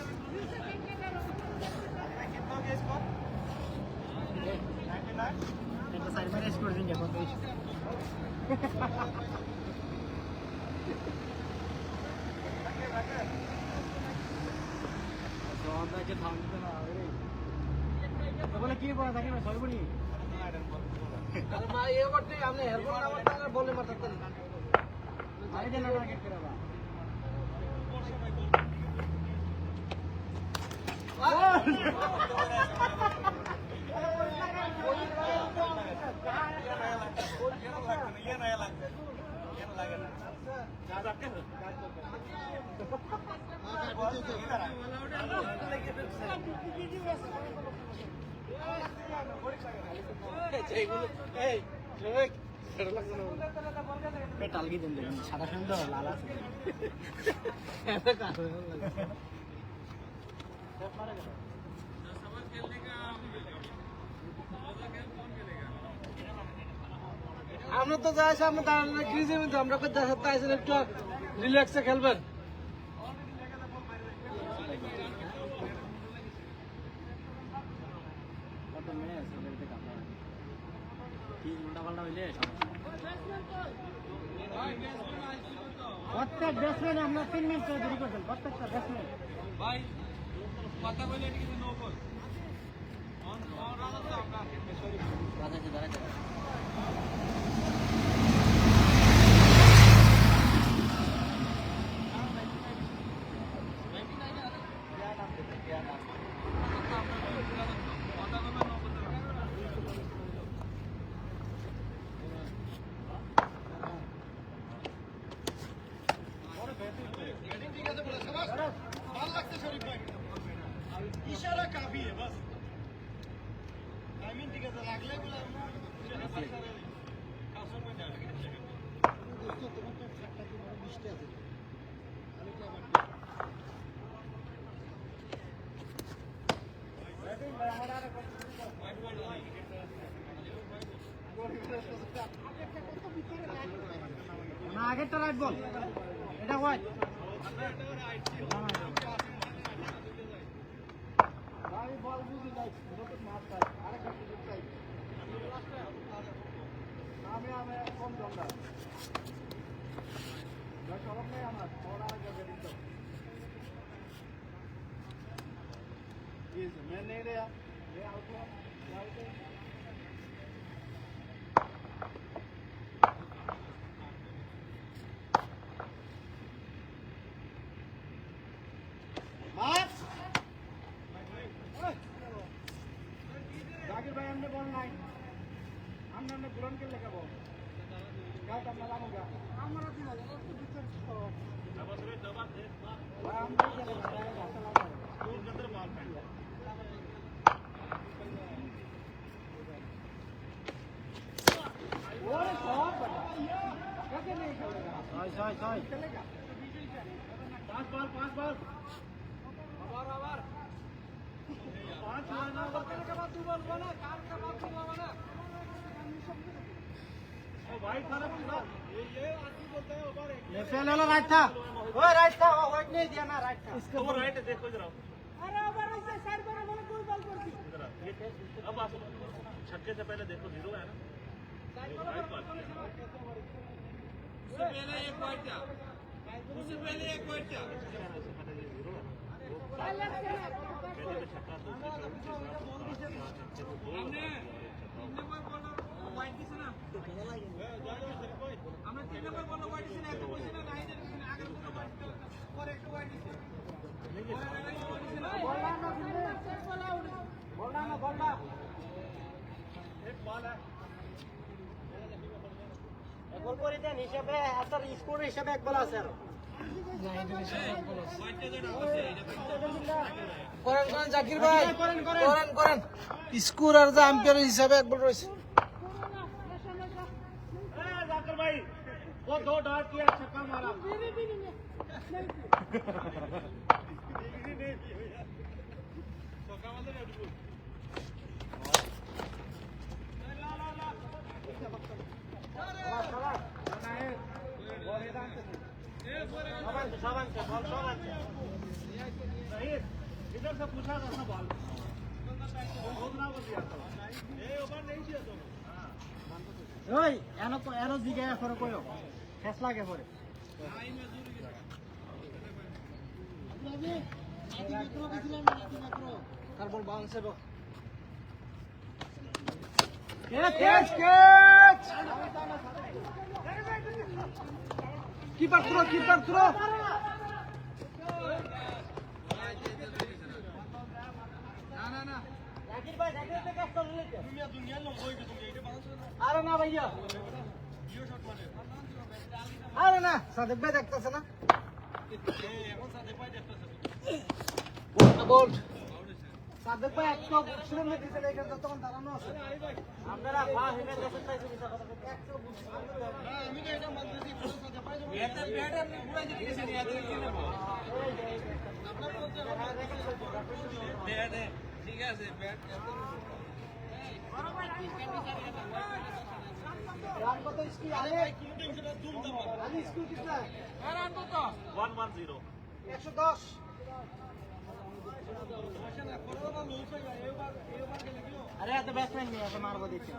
বলে কি বলে থাকি না সর্বনি মা এ করতে আপনি হেরবো না আমার বলে মারতেন আরে দেন না টার্গেট করে বা টালগি দেন দেখুন সাদা সুন্দর লাল আছে আমরা তো যাই সামনে দাঁড়ানো ক্রিজের মধ্যে আমরা একটু রিল্যাক্সে খেলবেন। প্রত্যেক ব্যাটসম্যান আমরা 3 মিনিট করে দেরি করছেন, প্রত্যেকটা ব্যাটসম্যান ভাই কথা বলে এটা কিন্তু নো বল অন রান তো আমরা দাঁড়াতে না আগেরটা রাইট বল, এটা হোয়াইট। আমি বল বুঝি নাই, নতুন মাছ পাই, আরেকটা সুযোগ চাই। আমি কম দরকার সরব নেই আমার, ওর আরেকটা বেরিয়ে দাও। मैं नहीं रहा, मैं आउट हुआ, आउट है। मार जाकिर भाई हमने बॉल नहीं, हमने बुरन के लेकर बॉल क्या करना लाऊंगा हमारा भी लगा तो पिक्चर डबल रे डबल दे भाई हम नहीं चलेगा ऐसा लगा स्कोर के अंदर बॉल फेंक ओए शॉट कैसे नहीं चलेगा हाय चलेगा पांच बॉल आवर पांच मारना करने के बाद तू बॉल बना कार के बाद तू बना ओ भाई सारा पूरा ये आदमी बोलता है ओवर ये फेल वाला राइट था, ओए राइट था, वो वाइट नहीं दिया ना, राइट था इसका वो राइट है, देखो इधर आओ। अरे ओवर ऐसे साइड पर बोले कोई बॉल करती इधर आओ, ये अब आप छक्के से पहले देखो जीरो है ना, साइड पर उससे पहले एक वाइट था, उससे पहले एक वाइट था, पहले छक्का हमने नंबर बोल वाइट दिस ना আমরা 3 নম্বর বল ওয়াইড দিছি না, একটা কইছি না নাই দিছি না, আগে কোনো ওয়াইড পরে একটা ওয়াইড দিছি বল না এক বল এক বল করে দেন হিসাবে, আপনার স্কোর হিসাবে এক বল আছে আর করেন জাকির ভাই, করেন স্কোর আর যা আম্পায়ার হিসাবে এক বল রয়েছে। जाकिर भाई वो 2 डॉट किया, छक्का मारा इधर से पूछा था ना बॉल ওই এনো জিগায় পরে কইও ফেস লাগে পরে তার বল বাউন্সে বল ক্যাচ কিপার থ্রো না জাকির ভাই জাকির কাজ চলে দুনিয়া লম্বই কি তুমি এটা বানাছো না, আরে না ভাইয়া জিও শট মারে, আরে না সাদেক ভাই দেখতেছে না, এখন সাদেক ভাই দেখতেছে বল সাদেক ভাই একটা শুরু হয়ে দিতে লাগে তখন দাঁড়ানো আছে আপনারা বাহ হেমে দেখতে চাইছো কি কথা একটা বুঝছি না, আমি তো এটা বলতেছি সাদেক ভাই এটা ব্যাট আপনি পুরো জিতেছেন ইয়াদ রেখে নেব আপনারা বলতে দে ঠিক আছে ব্যাট রান কত স্কুল আলে কি টেনশন জুম দাও আলে স্কুল কিতনা রান কত 110 110 अरे तो बैट्समैन नहीं है, मार को देखिए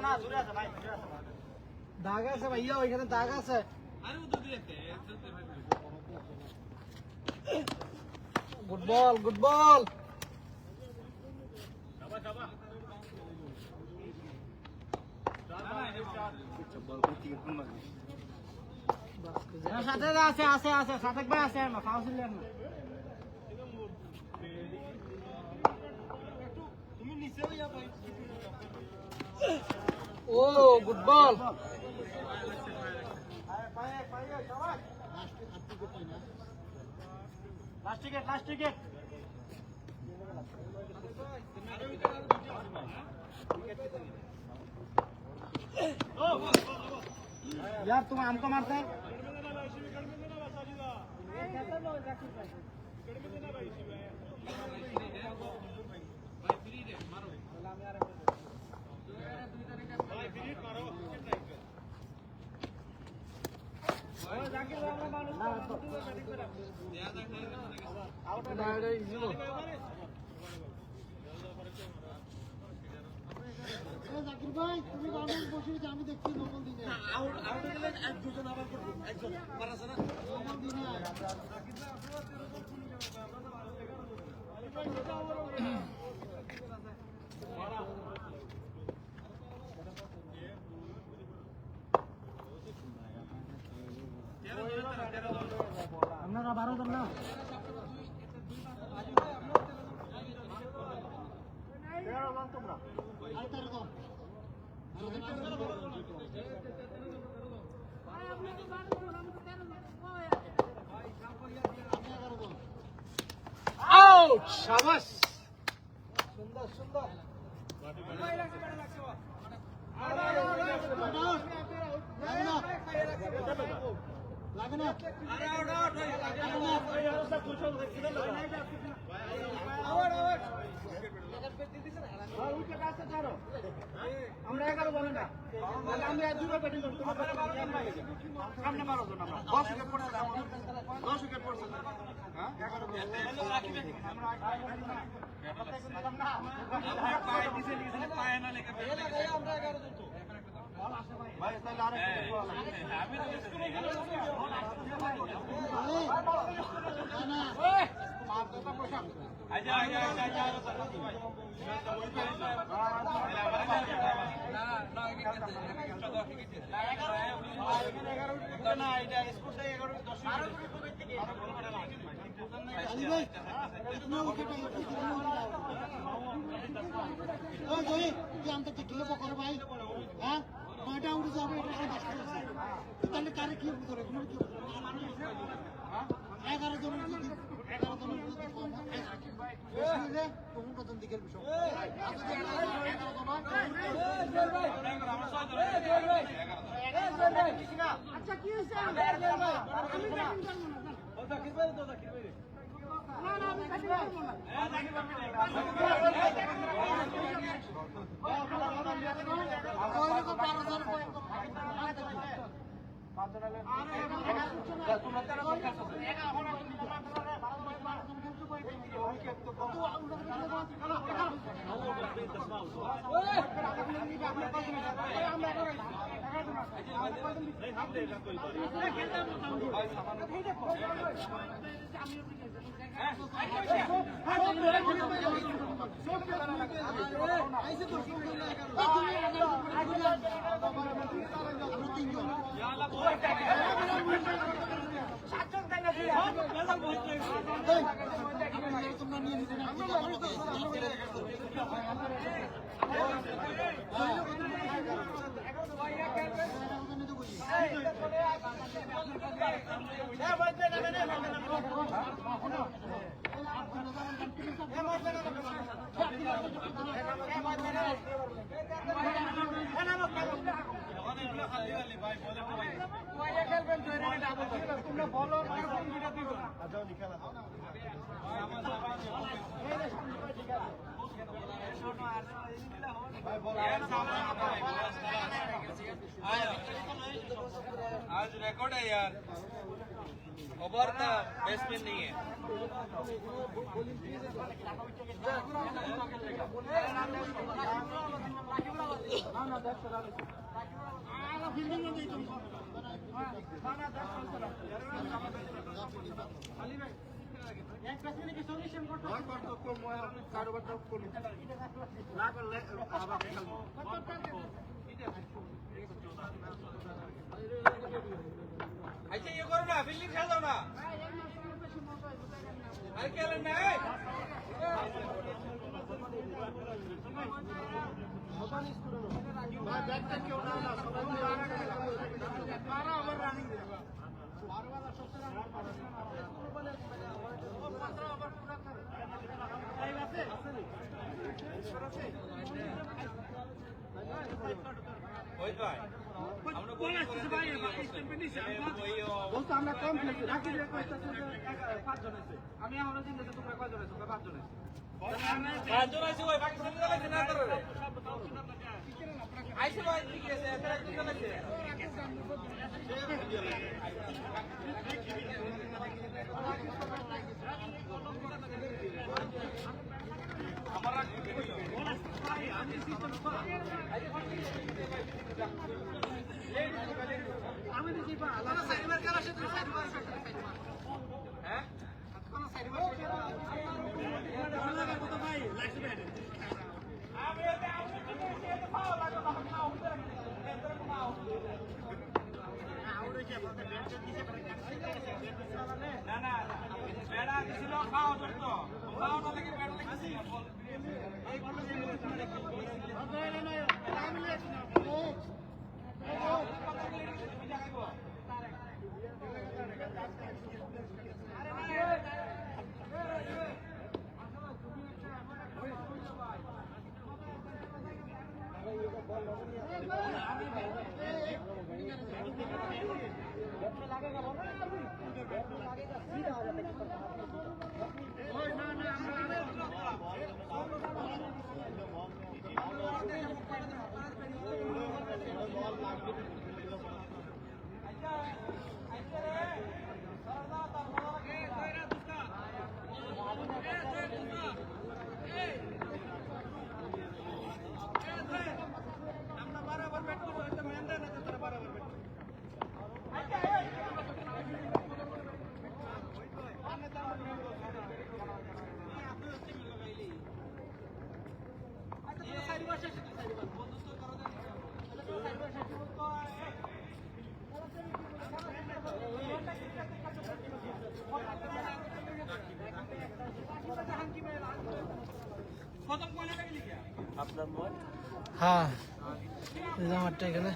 না দূরে আছে ভাই, দূরে আছে দাগ আছে ভাইয়া, ওইখানে দাগ আছে, আরে ও দূরে আছে গুড বল সাথে আছে সাথে ভাই আছে না ফাউল লেন না তুমি নিচে হইয়া ভাই ও গুড বল আরে পায়ে সবাই লাস্ট টিকেট यार तुम हमको मारते हैं জাকির ভাই তুমি বাউন্ডারি বসে আমি দেখছি নকল দিনে একজন আবার করবো একজন মারাছে না নকল দিনে আপনারা 12 জন না তোমরা আর 13 জন আউট শাবাশ সুন্দর সুন্দর লাগে না আমরা 11 জন না তাহলে আমরা দুটো ব্যাটিং করব সামনে 12 জন আমরা 10 উইকেট পড়ছে 10 উইকেট পড়ছে হ্যাঁ 11 জন আমরা পায়ে নিচে নিচে পায়ে না লেগে আমরা 11 জন তো ভাই তাহলে আরেক আমি তো না আচ্ছা ভাই হ্যাঁ 9টা উঠে যাবে তাহলে কারে কি করে 11 জনের যদি 11 জনের যদি কম দিকের বিষয় আচ্ছা কি হয়েছে আমি ব্যাটিং করবো না না আমি ব্যাটিং করবো না তোমরা নিয়ে নিতে आज रिकॉर्ड है यार ओवर का बैट्समैन नहीं है এক ব্যাটসম্যান কি সলিউশন করতে কারোবার না করলে আবার খেলবো আচ্ছা ইয়ে করো না ফিল্ডিং খেল দাও না আর খেলেন না বলতো আমরা কম খেলছি রাখি দিয়ে কইতাছে যে 5 জন আছে আমি আমরা দিন দিতে তোমরা কয়জন আছো 5 জন আছে 5 জন আছে ওই বাকি চলে গেছে না তোরে আইছে ভাই ঠিক আছে একটা চলে গেছে আমরা আমি সিস্টেম আমি দিছি পা আলাদা সাইবার কার আছে তুই সাইবার হ্যাঁ কোন সাইবার লাগা কত ভাই লাগছে ব্যাট আমি এটা পাও লাগা না উঠে না আউরে কি বলতে ব্যাট দিছে না না বেড়া দিছিল খাও তো খাও না লাগে বেড়া লাগছে এই বল না না আমি লেছি না আমরা বরাবর ব্যাট করব এটা মেন্দা না তো বরাবর ব্যাট আপনার মত হ্যাঁ আমারটা এখানে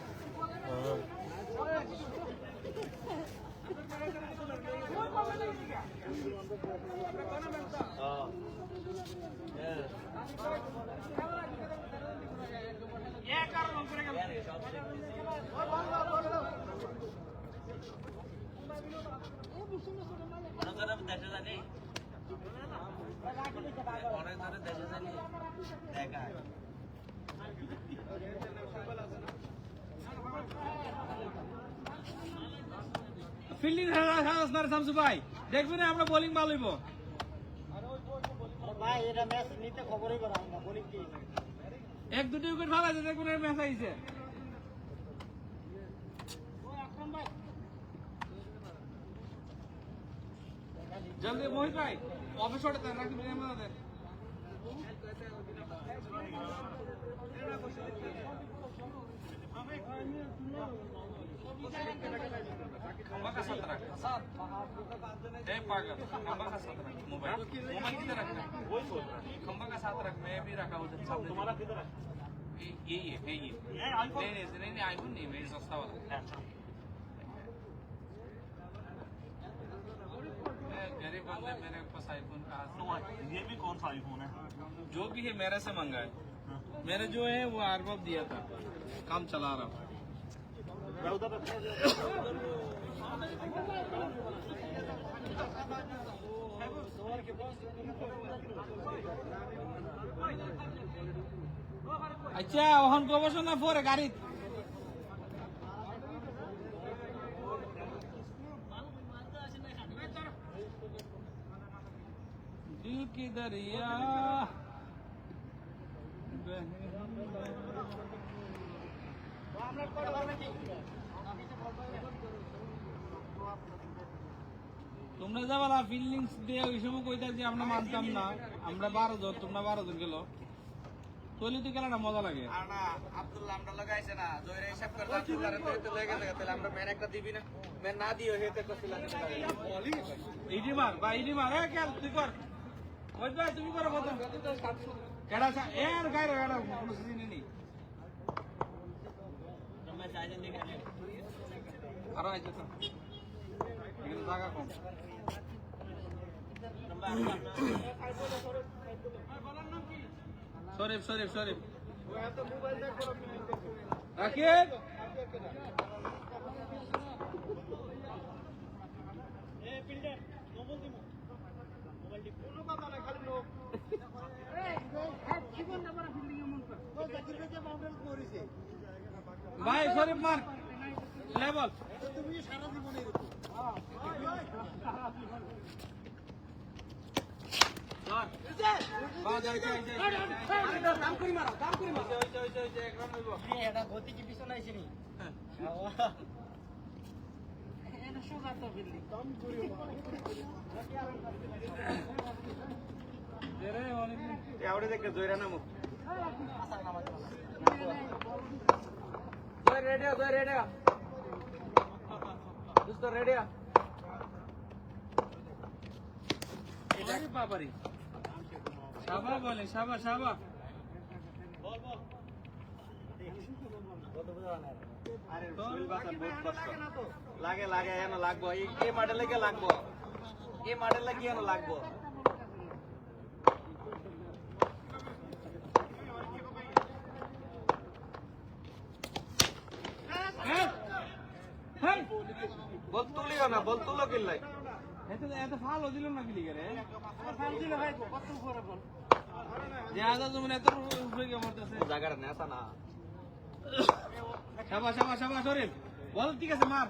দেশে জানি অনেক ধরে দেশে জানি দেখা ফিল্ডিং শামসু ভাই দেখবি না আমরা বোলিং ভালো হইব ভাই এটা ম্যাচ নিতে খবরই করা না বোলিং কি এক দুটি উইকেট ভালো আছে দেখুন ম্যাচ আইছে জলদি মোহিত ভাই অফিস ওঠে তার রাখি বিরিয়ানি আমাদের खंबा का साथ रख ए पागल खंबा का साथ रख मोबाइल मोबाइल किधर रखना वही बोल रहा खंबा का साथ रख मैं भी रखा उधर सामने तुम्हारा किधर है ये नहीं आईफोन नहीं मेरी सस्ता वाला गरीब बंदे मेरे पास आईफोन कहाँ से ये भी कौन सा आईफोन है जो भी है मेरे से मंगा है मेरे जो है वो आरबाब दिया था काम चला रहा हूँ अच्छा ওহন কো বসো না পরে গাড়ি दिल की दरिया তোমরা যা বলা ফিলিংস দিয়ে ওই সময় কইতা যে আমরা মানতাম না আমরা 12 জন তোমরা 12 জন গেল তোলি তো খেলাটা মজা লাগে আর না আব্দুল্লাহ আমরা লাগাইছে না জয়রে হিসাব করে আব্দুল্লাহ তো লেগে থাকে তাহলে আমরা ম্যান একটা দিবি না ম্যান না দিও হেতে কইছিলাম ইডি মার বা ইডি মার এ খেল তুই কর ওই ভাই তুমি করো প্রথম কেডা এর গায়রে এডা কোনো সিজন নেই আমরা চাইলে দেখে আরো আইছো তো শরীফ শরীফ শরীফ রাকিব ভাই শরীফ মার লেভেল বাবারি সাবা বলে সাবা সাবা লাগে লাগে এনো লাগবো এই মডেলে কে লাগবো এই মডেলে কি এনো লাগবো বল তুলিও না বল তুলো কিল্লাই এত ফাল দিল না কি লিখে রে ফাল দিল ভাই কত উপরে বল যে আদা তুমি এত উপরে কি মরতেছে জায়গাটা নেছা না শাবা শাবা শাবা শরীফ বল ঠিক আছে মার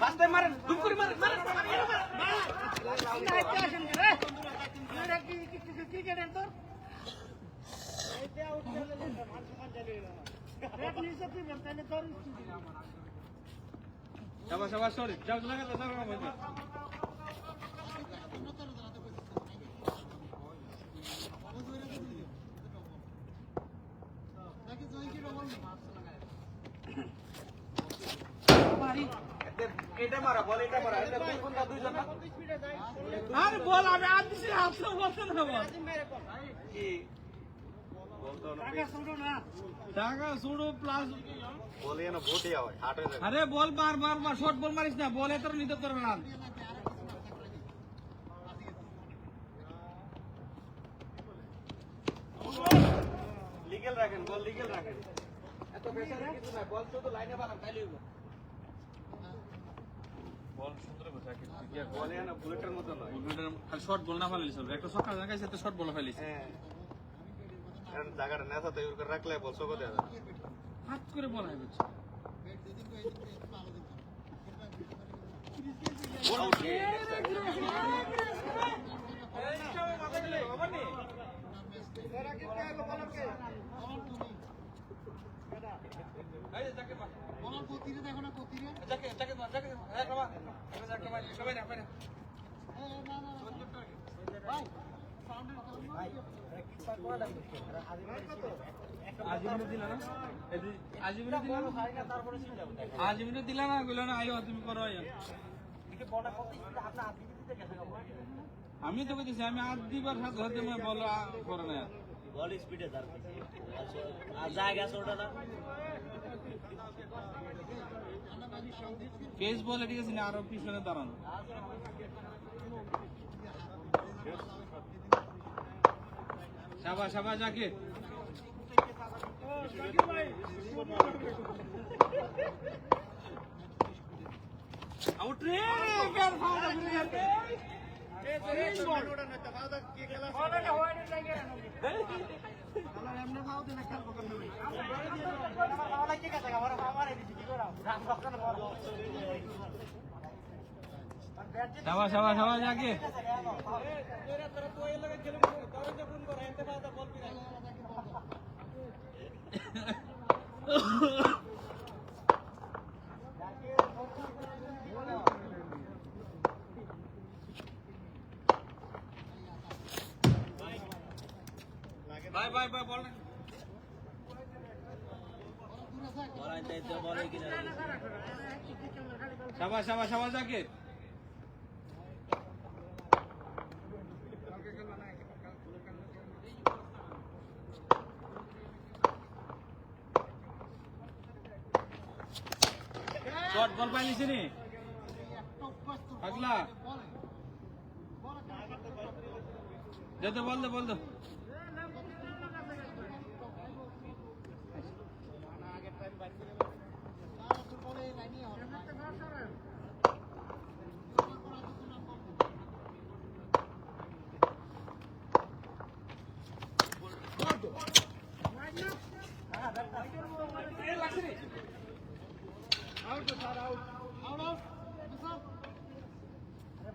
ফাস্টে মারেন দুম করে মারেন মারেন শাবা শাবা শরীফ যাও লাগা তো যাও ভাই এটা মারা বল এটা মারা এটা দুই ঘন্টা দুইজন না আরে বল আমি আর দিছি হাত তো বলছ না বল কি বলতো না টাকা শুরু প্লাস বলে না ভোটে হয় হাটে যায় আরে বল বার বার বার শর্ট বল মারিস না বল এত নিতে করবে না লিগ্যাল রাখেন বল লিগ্যাল রাখেন এত প্রেসার কিছু না বল শুধু লাইনে বানান তাইলে হইব বল সুন্দর কথা কি বলে না বুলেটের মতো নয় খালি শর্ট বল না ফেলিস একটা সকাল জায়গায় সাথে শর্ট বল ফেলিস হ্যাঁ কারণ জায়গাটা নেতা তৈরি করে রাখলে বল সব দেয়া যায় হাত করে বল হয় বুঝছ আজিমিনে দিলা না গেল না আইও তুমি করো আইও আমি তো কইতেছি আমি আর দিবার সাথে সাথে মই বল করে না বল স্পিডে দাঁড় আর জায়গা ছোট না পেস বল ঠিক আছে না আরো পিছনে দাঁড়ানো শাবা শাবা যাকে আউট রে কার ফাউল করে গেছে শাবা শাবা শাবা যাকে বাই বাই বাই বল শাবা শাবা শাবা যাকে শট বল পাইলিস নি আগলা যেতে বল দে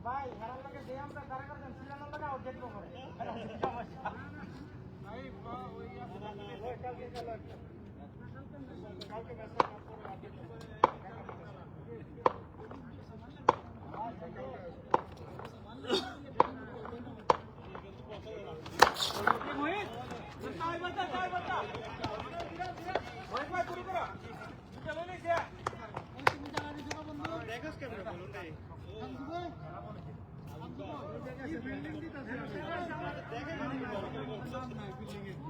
ভাই হারাম লাগে যে আমরা তারা করতেন সিলানো লাগা ও দেখবো করে সমস্যা ভাই ওই কালকে কালকে মেসেজ মোহিত তাই বাতা ভাই ভাই শুরু করো চলো নি সে দেখোস কেমন বলুন নাই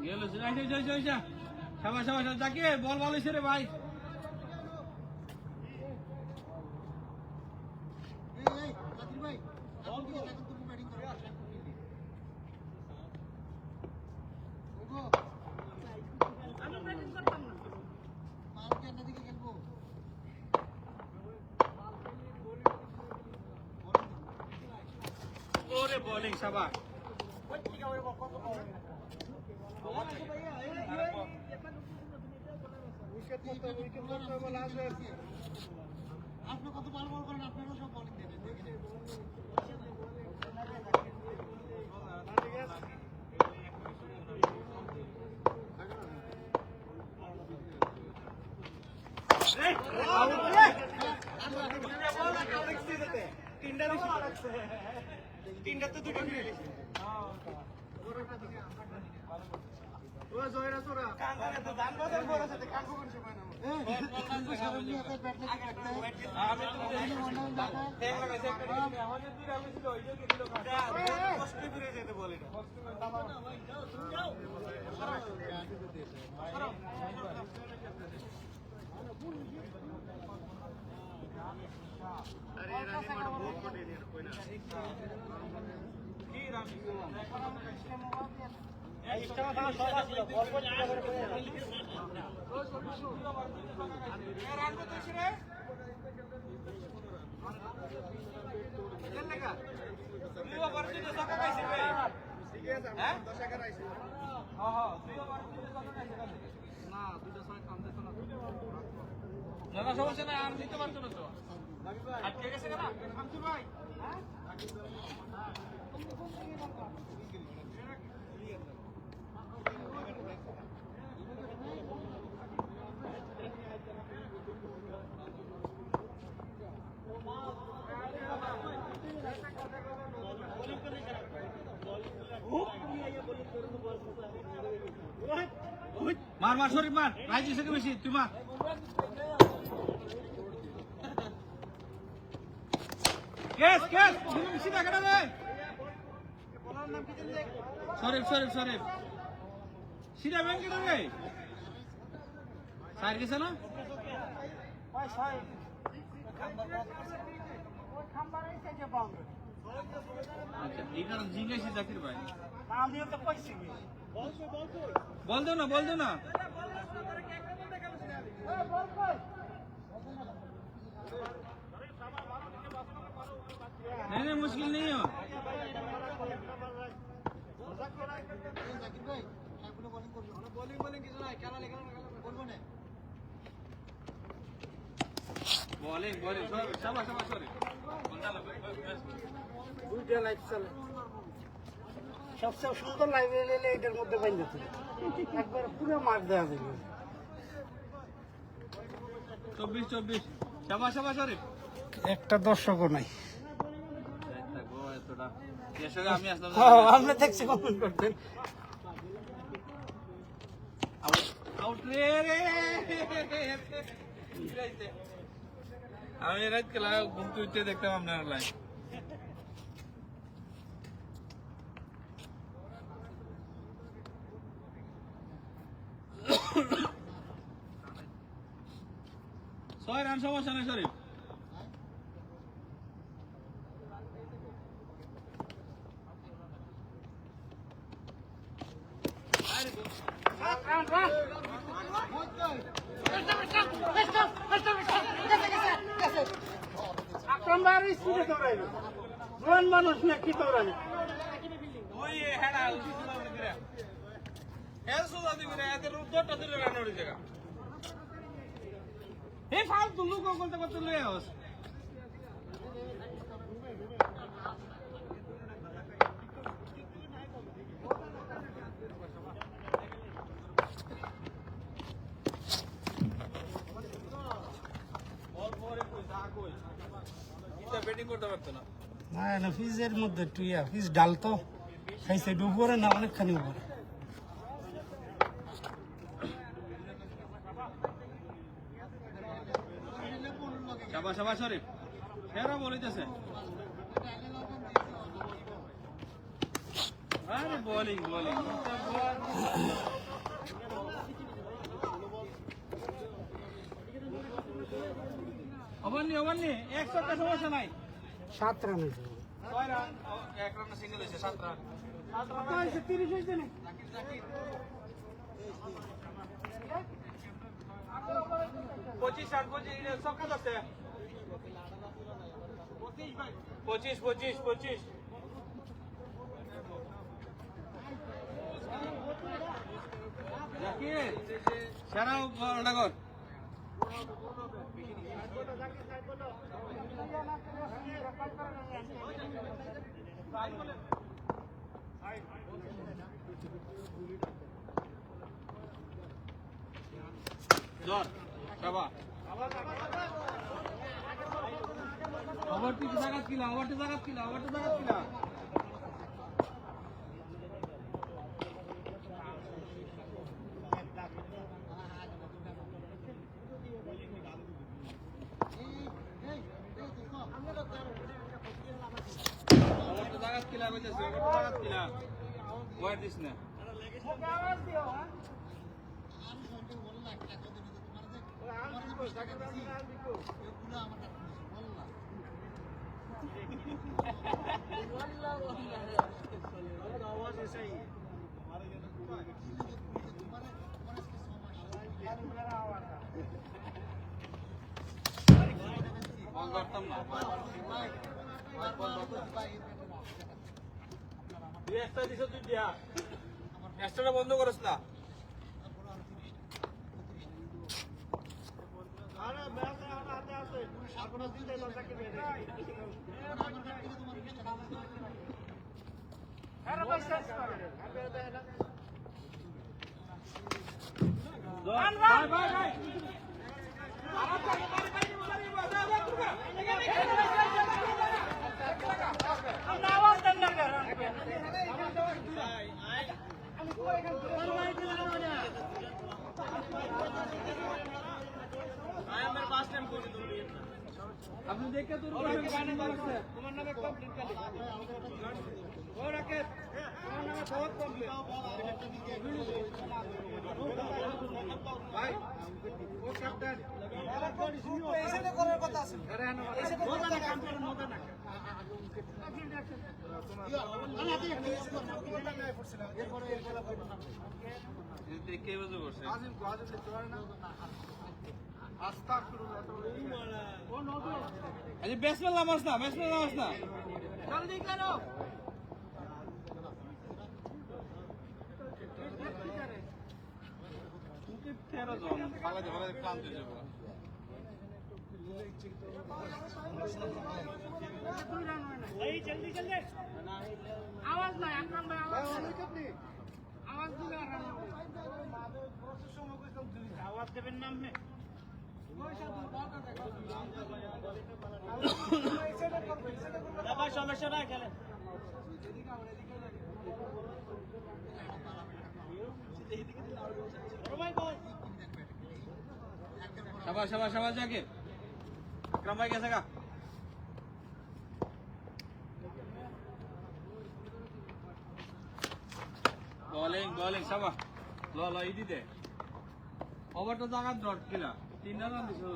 গেল যা শাবাশ জাকির বল ভালো হইছে রে ভাই ওরে বোলিং শাবাশ আপনি কত বল করেন আপনারা সব বলিং দেবেন তিনটা তো দুটো ফিরে গেছে ও জয়রা তোরা কাঙ্গারে তো দান বাজার বড় সাথে কাঙ্গো কোন সময় না আমি তো দেখ লাগাইছে আমাদের দুই আমি ছিল ওই যে দিল কষ্ট করে যেতে বলে अरे रानी मार बहुत कोटे दे कोई ना की रानी ए इष्टमा था सब आছিল বল কোন করে কই এ রান কত রে লাগা তুই ওভার দিতে সকা গাইছিস ভাই ঠিক আছে আমি 10 একা রাইছি হ্যাঁ তুই ওভার দিতে সকা গাইছিস না দুটো সময় কাম দিছ না না সমস্যা নাই আর দিতে পারছো না তো আজকে গেছে না শামসুর ভাই হ্যাঁ মার শরীফ মার রাইজি থেকে বেশি তুই মার কেস তুমি বেশি দেখা রে বলার নাম কি জানি শরীফ সিধা ব্যাংকে রে সাইড গেছে না ভাই সাই ওই খাম্বারে থেকে বাউন্ডারি আচ্ছা এই কারণ জিজ্ঞাসা জাকির ভাই আমি তো কইছি বল দে না বল কই नहीं मुश्किल नहीं है জাকির ভাই এখনো বোলিং করবে বোলিং কিছু নাই খেলা লেখা করব না बॉलिंग शाबाश सॉरी দুইটা লাইফ চলে সবচেয়ে সুন্দর লাইভ এলে এটার মধ্যে বাইন যেত একবার পুরো মার দেওয়া যাবে 24 शाबाश सॉरी একটা দর্শকও নাই থাকবো এতটা এসে আমি আসলাম আমরা দেখছি কমেন্ট করতেন আউট রে আমি রাত খেলা ঘুম তুইতে দেখতাম আপনার লাইন ছয় রান সমস্যা নেই শরীফ আকরাম ভাই স্পিডে দৌড়াইবে জোয়ান মানুষ না কি দৌড়াবে ওই হেডা এই ফালতু লোক বলতে করতে লয়ে আস না ফিজের মধ্যে একটু ফিজ ডাল তো খাইছে একটু উপরে না অনেকখানি উপরে শাবাশ শাবাশ শরীফ সেরা বলিতেছে আরে বোলিং বোলিং অবন্নি অবন্নি 100 টা সমস্যা নাই 7 রান হয়েছে 6 রান 1 রান সিঙ্গেল হয়েছে 7 রান 7 রান হয়েছে 30 হয়েছে না 25 আর 25 সব কত আছে 25 জাকির সারা বড়টা কর জোর বাবা ওভারটি জায়গা কিলা ওয়ার দিস না করতাম না তুই একটা দিছ তুই দিয়া এক্সট্রাটা বন্ধ করিস না আরে ম্যাচ হাতে আছে আর কোন দিন দেই দরজাকে বের আরে ভাই শেষ করে ভাই আপনি দেখে তোর গানে করছে তোমার নামে কমপ্লিট করে ও রাকেশ তোমার নামে বহুত কমপ্লিট ভাই ও ক্যাপ্টেন এসে করার কথা আছে আরে না এসে মজা না কাম করে মজা না দেখে বুঝতে পারছে আজিম তোর না আরে ব্যাটসম্যান নামাস না জলদি করো তুমি 13 জন খালা ধরে ক্লান্ত হয়ে যাবে এই জলদি আওয়াজ নাই আকরাম ভাই আওয়াজ দিলে আওয়াজ দেবেন নাম মে সমস্যা নাই খেলে शाबाश जाके विक्रम भाई कैसे का बॉलिंग शाबाश लो इदी दे ओवर तो जागा डॉट किला 3 रन दिसो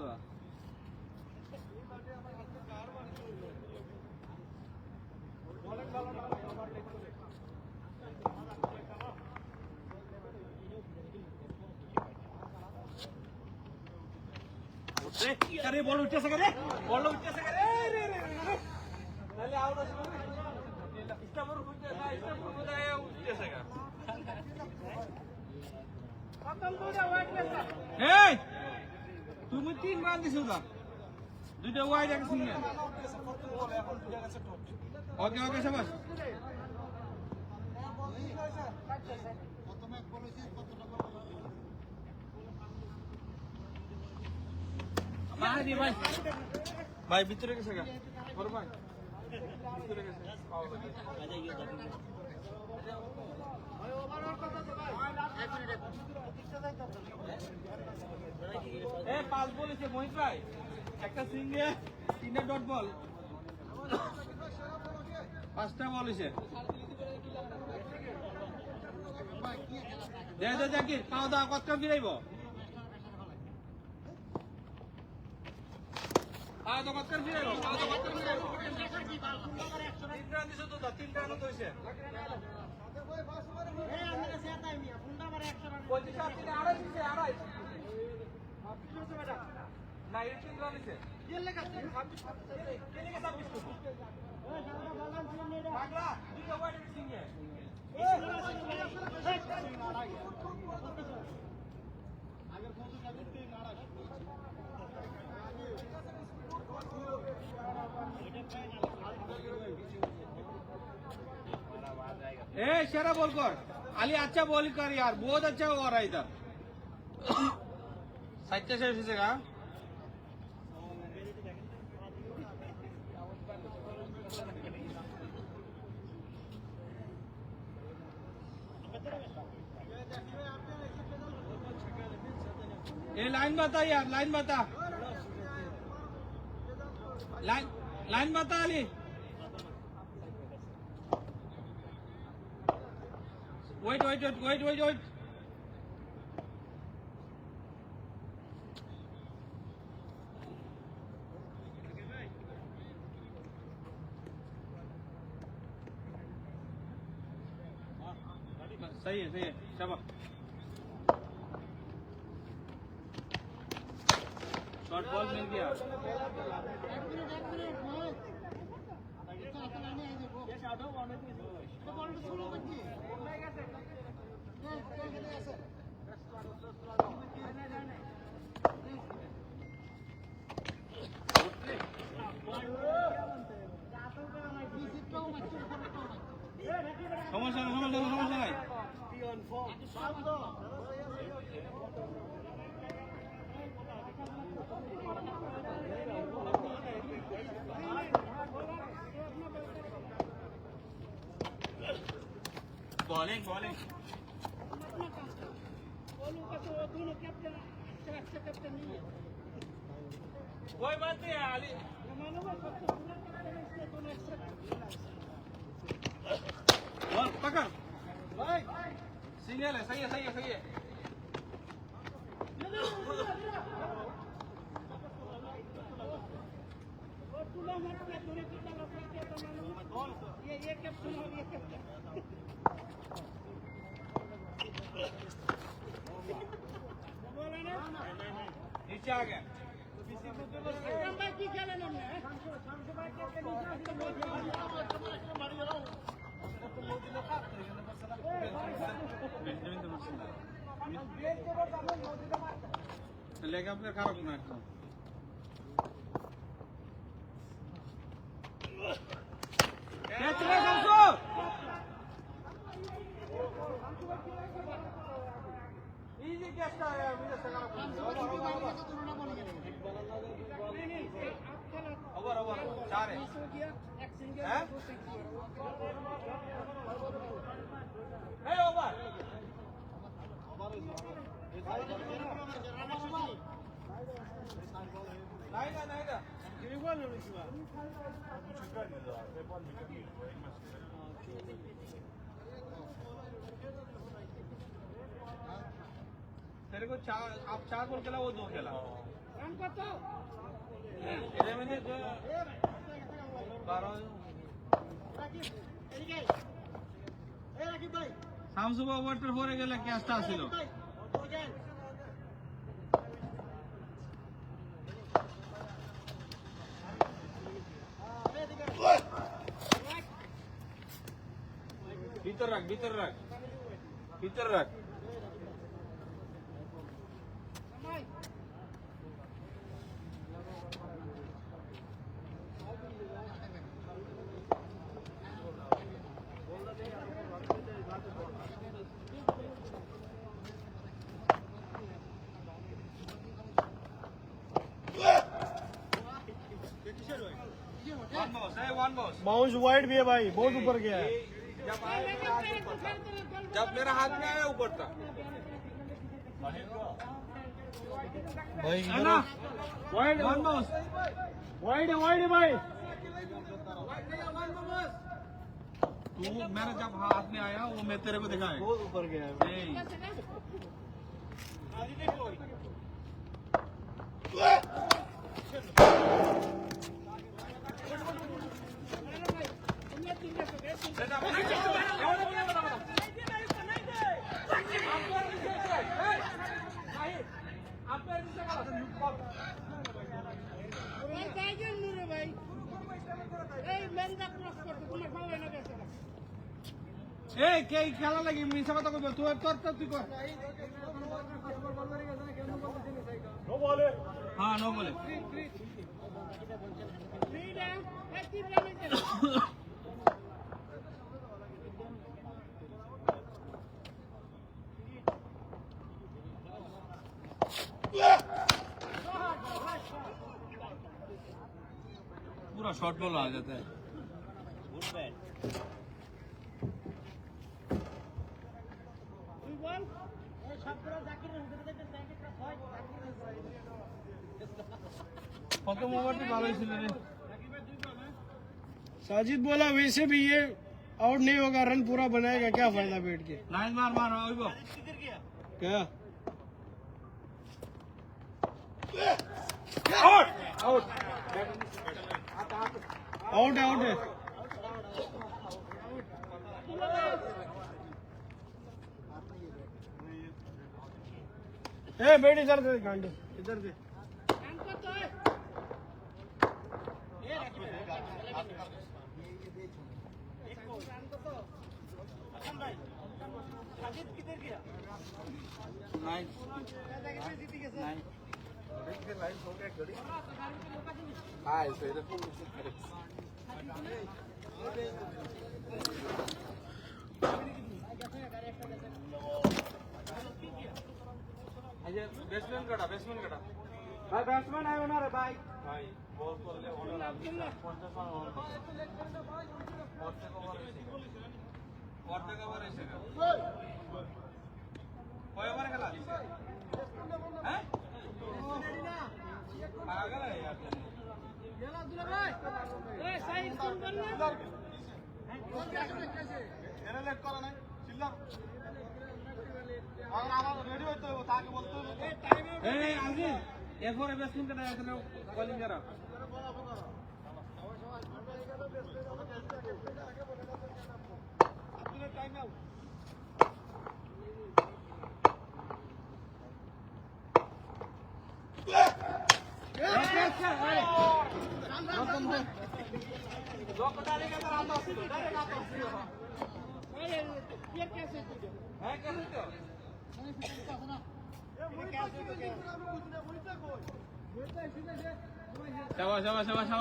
আরে বল উঠতেছে রে বল উঠতেছে রে রে রে রে তাহলে আউট আসবে ইস্তাম্বুল উঠতে না ইস্তাম্বুল কোথায় উঠতেছে গা খতম করে ওয়াইড লেসা এই তুমি 3 রান দিছো না দুইটা ওয়াইড একটা সিঙ্গেল ওকে ওকে শাবাশ ভাই ভাই ভাই ভিতরে গেছে গা বড় ভাই ভিতরে গেছে এ পাঁচ বলেছে মোহিত ভাই একটা সিঙ্গেল 3টা ডট বল 5টা বলেছে দে দে জাকির পাও দা কত ফিরাইব পাও দা কত ফিরাইব পাও দা কত ফিরাইব 3 রান দিছো তো 3 রান হইছে এই আমরা কাছে আতাই মিয়া ফুন্ডা মারে 100 রান 25 3 আড়াই দিছে আড়াই আপনি করতে বেটা না 18 রান দিছে এর লাগা 26 কে লাগা 26 তো ওই সারা বাগান ছিল না পাগলা দুইটা ওয়াইড সিঙ্গে আগের ফটো কাটতে নাড়া ए शेरा बोल कर अली अच्छा बॉल कर यार बहुत अच्छा हो रहा है इधर सच्चे से का ये लाइन बता यार लाइन बता लाइन बता अली Wait. सही है शाबाश शॉर्ट बॉल मिल गया সমস্যা নাই बॉलिंग कोई बात नहीं है अली बॉल पकड़ सिंगल है सही है ये कैप्टन और ये कैप्टन नीचे आ गया लेके अपने खाराप ना इजी कैच था यार मुझे सगा ओवर 4 है हैं ए ओवर नहीं igual no lo तेरे को आप 4 बॉल खेला वो 2 खेला रन कत শামসুবা ওভারটার পরে গেলে ক্যাচটা ছিল ভিতর রাখ ভিতর রাখ ভিতর রাখ बाउंस वाइड भी है भाई, बहुत ऊपर गया है। जब मेरा हाथ में आया ऊपर था भाई है ना वाइड वन बाउंस वाइड है भाई। तू मेरा जब हाथ में आया वो मैं तेरे को दिखाया बहुत ऊपर गया है। এই কে খেলা লাগি মিছা কথা কইব তুই তোর তুই কর হ্যাঁ নো বলে पूरा शॉर्ट बॉल आ जाता है প্রথম ওভারটি ভালোই ছিল রে साजिद बोला वैसे भी ये आउट नहीं होगा, रन पूरा बनाएगा, क्या फायदा बैठ के। नाइस मार मार ओइबो क्या आउट आउट आउट आउट है। ए बैठ इधर से गांडू, इधर से। नाइस ব্যাটসম্যান কাটা ভাই ব্যাটসম্যান আয় না রে ভাই ভাই বল করলে অর্ডার আসবে 50 রান অর্ধেক ওভার এসে গেল কয় ওভার খেলা হ্যাঁ পাগল है यार चलो अब्दुल्ला भाई, ए साइड कौन करना? এরা লেট করা নাই চিল্লার আর আমার রেডি হইতে হবে তাকে বলতে হবে এই আজিজ এরপরে ব্যাটসম্যান কেন এখানে বোলিং করা আপনি টাইম আউট शाबाश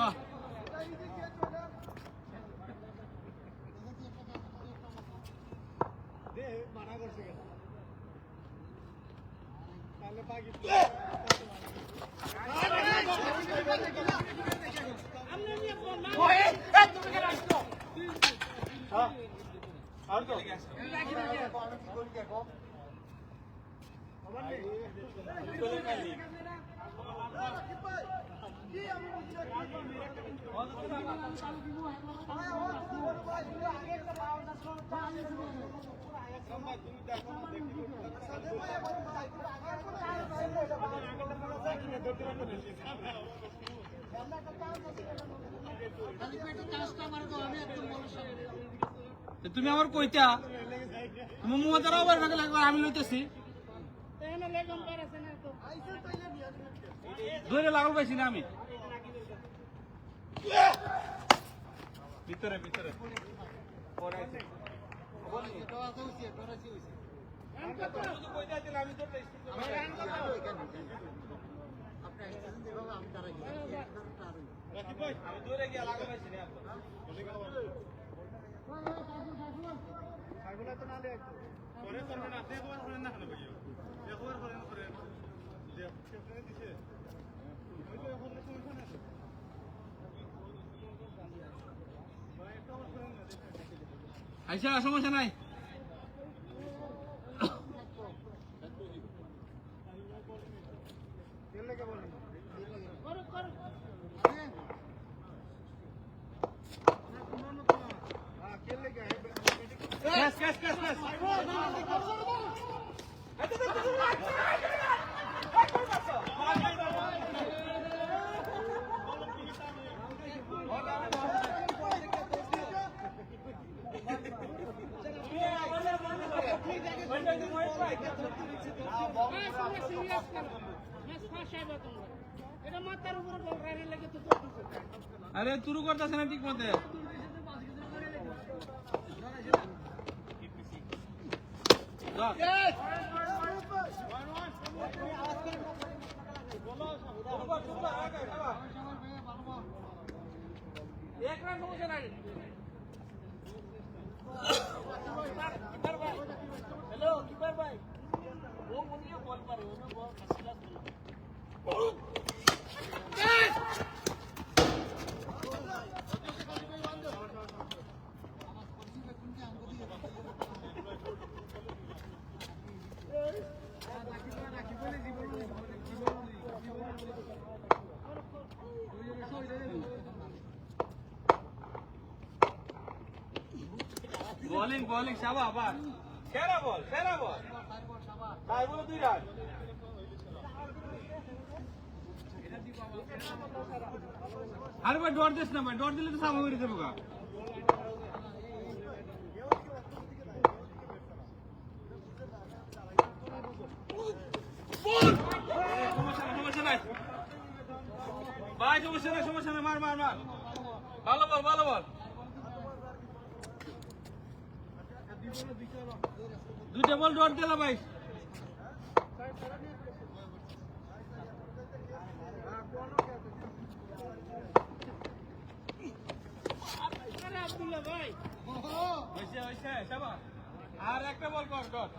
তুমি আমার কইতা তুমি মুমাদার ওভার ভাগে লাগবে আমি লইতেছি ধরে লাগল পাইছি না আমি ভিতরে পরে আছে আইসা সমস্যা নাই। আরে তুরু করতেছে না ঠিক মতে। এক রান সমস্যা নাই। হ্যালো কিপার ভাই, ও মনিয়ে বল পারে, ও বল খাসিলা বোলিং বোলিং শাবা আবার সেরা বল তাই বলে 2 রান। আরে ভাই ডর দিস না ভাই, ডর দিলে তো সামনে মেরে দেবো গা। সমস্যা নাই ভাই, সমস্যা নাই, মার ভালো বল। দুইটা বল ডট দিলা ভাই। আর একটা বল কর ডট।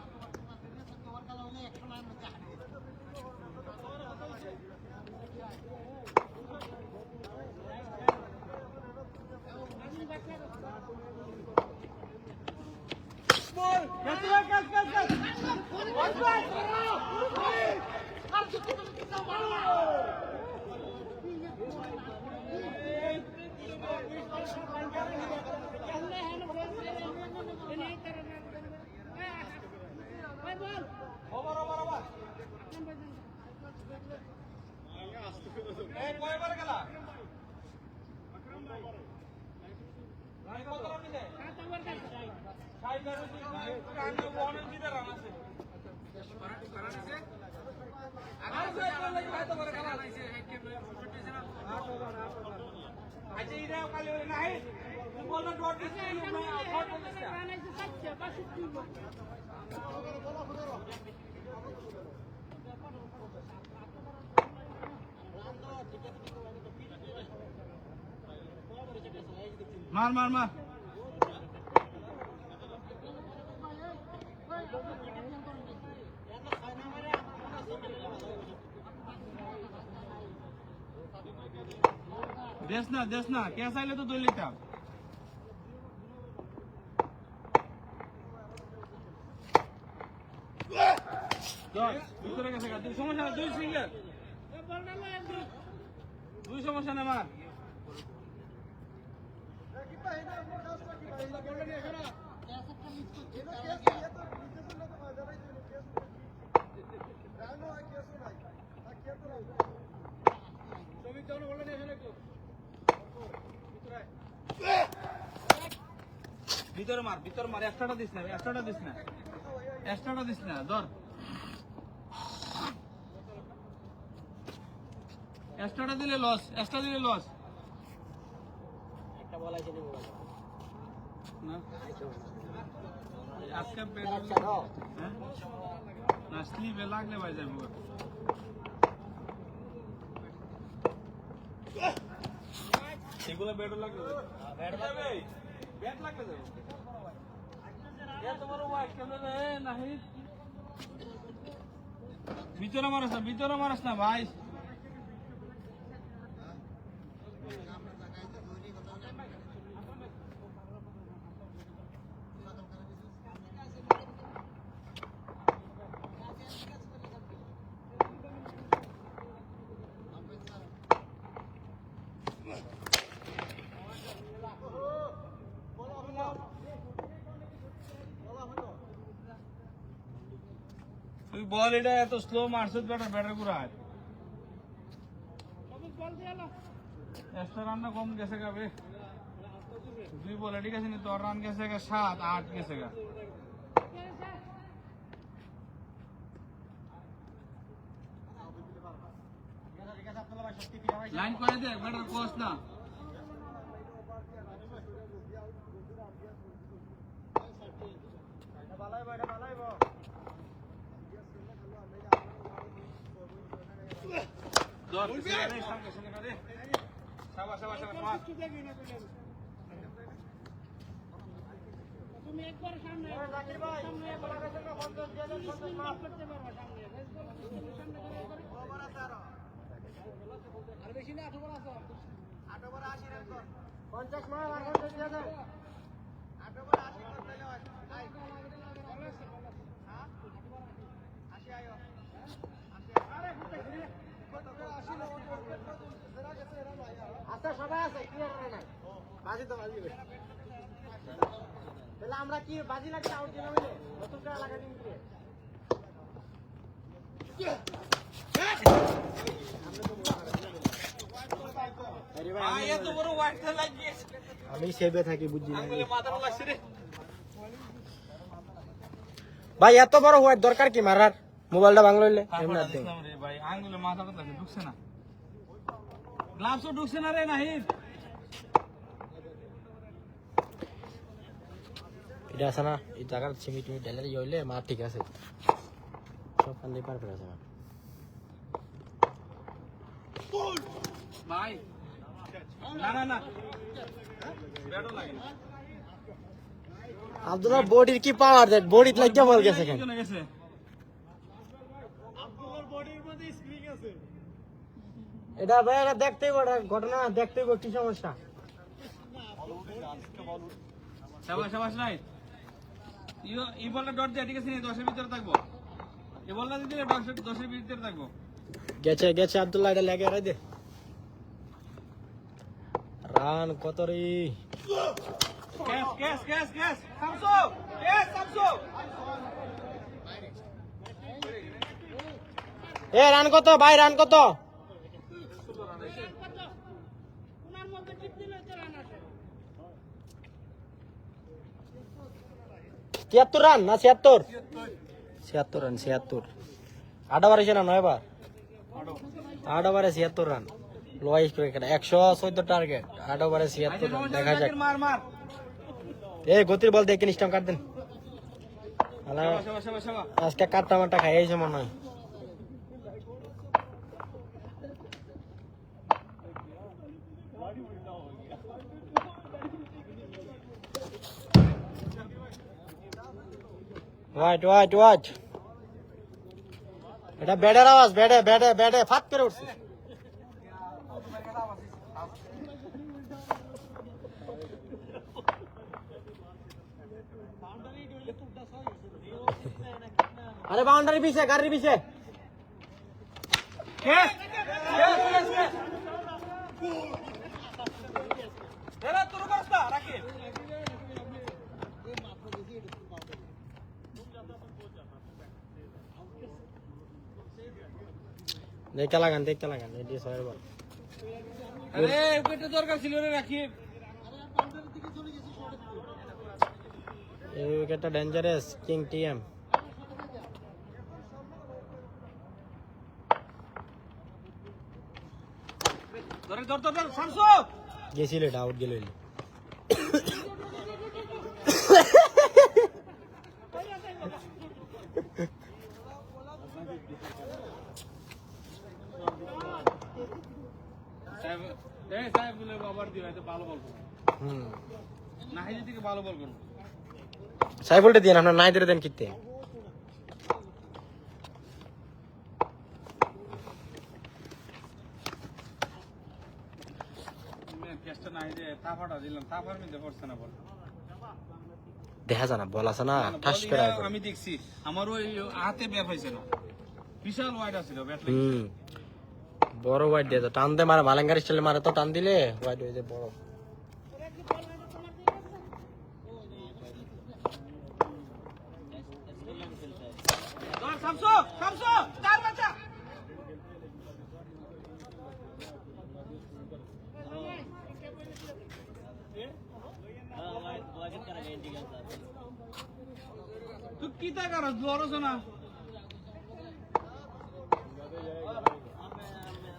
মার দেশ না ক্যাশ আইলে তো 2 লিটার। ভিতরে গেছে গা, 2 সমস্যা না, 2 সিঙ্গেল, 2 সমস্যা না মার। ভিতরে মার, এক্সট্রাটা দিস না, ধর এক্সট্রাটা দিলে লস, একটা বল আছে না। আজকে না স্লিপে লাগলে ভাই যাবো এগুলো বেড লাগবে বেড যাবে বেড লাগবে যাবে এ তোমার ওয়াইফ কেন রে নাহি ভিতরে মারাস না ভাই তুই বল এটা এত স্লো মারছিস ব্যাটার ঘুরায় এক্সট্রা রান্না কম গেছে গা বে তুই বলে ঠিক আছে তোর রান গেছে গা 7-8 গেছে গা লাইন করে দে ব্যাটার কোচ না তুমি একবার সামনে করতে পারবা সামনে আর বেশি না 8 ওভার আছে 8 ওভার 80 রান কর 50 মার আর 50 দিয়ে দাও 8 ওভার 80 কর তাহলে হয় আই হ্যাঁ 80 আয়ো 80 আরে কত 80 লোক জেরা গেছে এরা ভাই আচ্ছা সবাই আছে ক্লিয়ার রে না বাজি তো বাজি তাহলে আমরা কি বাজি লাগতে আউট দিলাম না নতুন করে লাগা দিন কি আমি সেবে থাকি বুঝছি না ভাই এত বড় হোয়াইট দরকার কি মারার মোবাইলটা ভাঙলো হইলে ভাই আঙ্গুলে মাথাটা লাগে ঢুকছে না গ্লাভসও ঢুকছে না রে নাহিদ এটা আছে না এই জায়গার ছিমি তুমি ডেলারি হইলে মা ঠিক আছে সব কান্দে পার করে আছে মা ভাই না ব্যাটও লাগে না আব্দুল্লাহ বডির কি পাওয়ার দেখ বডি লাগিয়া বল গেছে কেন গেছে এটা ভাই এটা দেখতেই বড় ঘটনা দেখতেই বড় কি সমস্যা শাবাশ নাই এই বলটা ডট দিয়ে ঠিক আছে 10 এর ভিতরে থাকবো এই বলটা দিলে 10 এর ভিতরে থাকবো গেছে আব্দুল্লাহ এটা লাগে আরে দে রান কত রে ক্যাশ সামসু এ রান কত ভাই রান কত ওনার মধ্যে টিপ দিলে তো রান আসে 73 রান না 76 রান 76 8 ওভারে ছিল 9 বার 8 ওভারে 76 রান লোয়াইস ক্রিকেট 114 টার্গেট 8 ওভারে 76 রান দেখা যাক মার এই গতির বল দেখে স্টাম্প কাট দেন শাবাশ আজকে কাটটা মারটা খাইয়েছে মনে হয় ওয়াইট এটা ব্যাটের আওয়াজ ব্যাটে ফাট করে উঠছে আরে বাউন্ডারি পিছে গাড়ির পিছে দেখতে লাগান এটি ছয়ের বল আরে ওইটা দরকার ছিল রে রাকিব এই উইকেটটা ডেঞ্জারাস কিং টিএম ধর শামসু গেছিল এটা আউট গেল সাহেব বলে বাবার দিবে তো ভালো বল করবো নাহিদের দিকে ভালো বল করবো সাইফুলটা দিন আপনার নাই দেন কিতে ক্যাচটা নাহিদে তাফাটা দিলাম তাফার মধ্যে পড়ছে না বল দেখা যায় না বল আছে না ঠাস করে আমি দেখছি আমার ওই হাতে বের হয়েছে না বিশাল ওয়াইড আছিল ব্যাট বড় ওয়াইড দিয়ে টান দে মারে মালেঙ্গার স্টাইলে মারে তো টান দিলে ওয়াইড হয়ে যায় বড় শামসু শামসু চার বাচ্চা তুই কি তা করছ লড়ছ না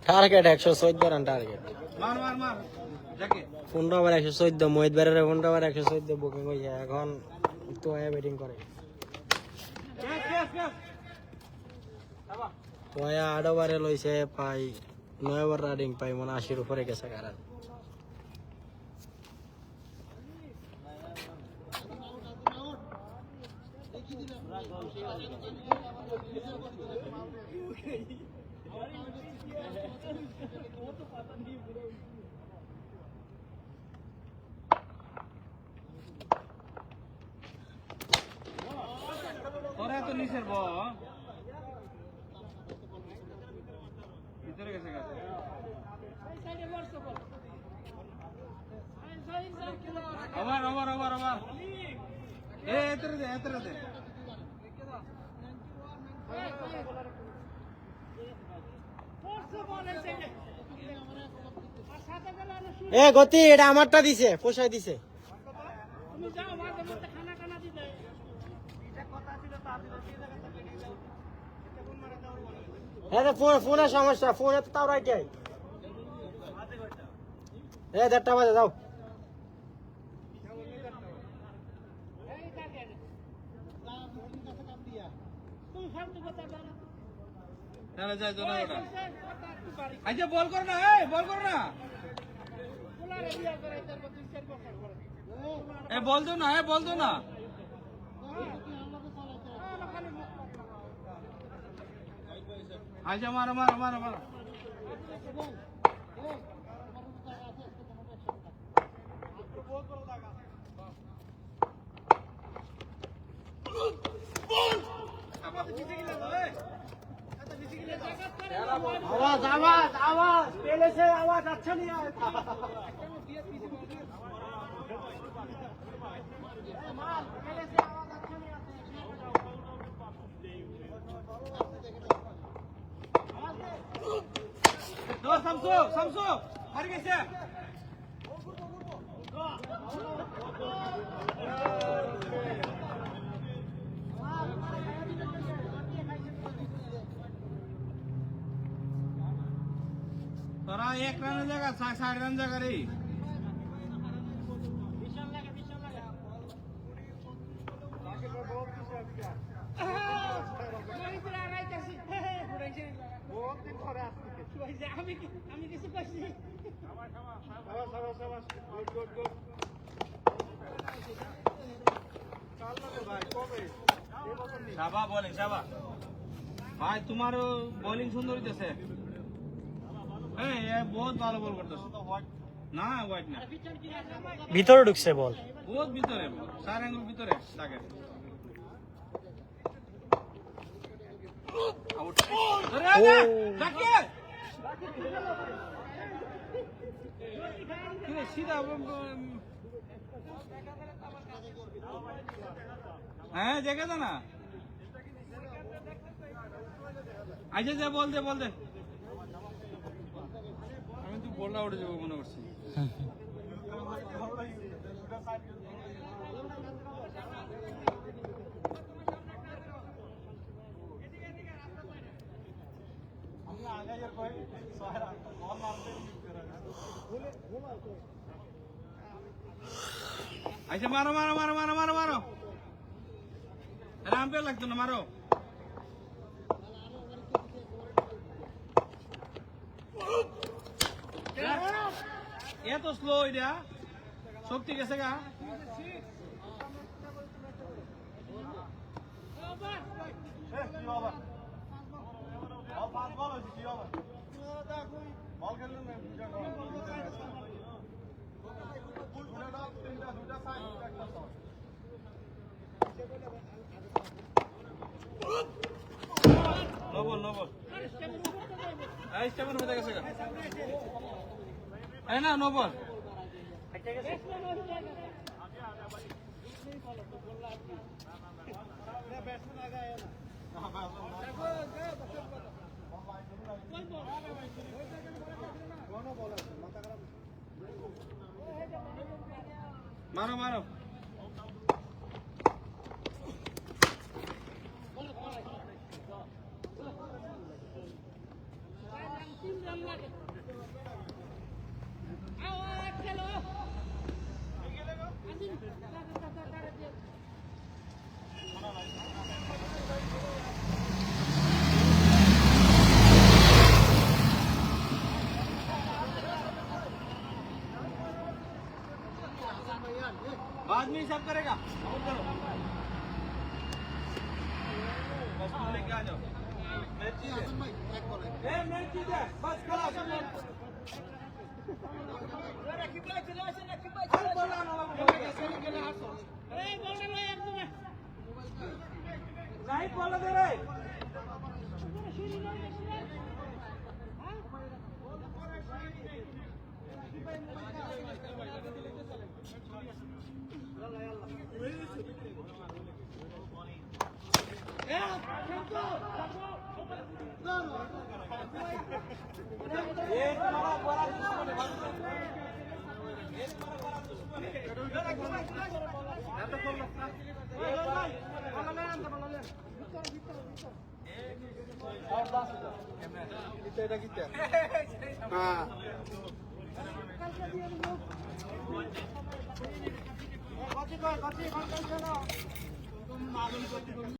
টার্গেট 114 রান টার্গেট মার মার মার যাকে 15 ওভার 114 মোহিত বেরের 15 ওভার 114 বুকিং হইছে এখন তো আয়া ব্যাটিং করে ক্যাচ ক্যাচ ক্যাচ তো আয়া 8 ওভারে লইছে পাই 9 ওভার রানিং পাই মনে 80 এর উপরে গেছে কারণ ওরা তো নিচের বল ভিতরে গেছে গেছে ওভার ওভার ওভার ওভার এতরে দে এতরে দে এ গতি এটা আমারটা দিছে পোষায় দিছে ফোনের সমস্যা ফোনে তো তাও রাইট এ 1:30 বাজে যাও চলে যায় জোনা ওটা আচ্ছা বল কর না এই বল কর না এ বল দো না এ বল দো না আচ্ছা মারো মারো মারো মারো आवाज आवाज आवाज पहले से आवाज अच्छा नहीं आया था दो समसो समसो मर गए তোরা 1 রানের জায়গা 60 রান জায়গা রে আমি কিছু কইছি শাবা বোলিং শাবা ভাই তোমার বোলিং সুন্দর হইতেছে এই বহুত ভালো বল করতেছ না হোয়াইট না ভিতরে ঢুকছে বল বহুত ভিতরে 4 আঙ্গুল ভিতরে লাগে আউট আরে ডাকে কিরে সিধা হ্যাঁ দেখে তো না আচ্ছা যা বল দে আমি তো বললা উঠে যাবো মনে করছি আচ্ছা মারো মারো মারো মারো মারো মারো রামপে লাগতো না মারো এত স্লো এটা শক্তি গেছে গা নবল নবল এই স্টেপের মধ্যে গেছে গা এই না নবল মারো মারো बाद में हिसाब करेगा आउट करो बस तुम लेके आ जाओ मैच जीत है मैच जीत है बस खलास नहीं बोला दे रहे ये तुम्हारा बड़ा दुश्मन है ये तुम्हारा बड़ा दुश्मन है तो खोल लो ये भाई बोला ले अंदर बोला ले और 10 এটা কিতে হ্যাঁ কত কত কত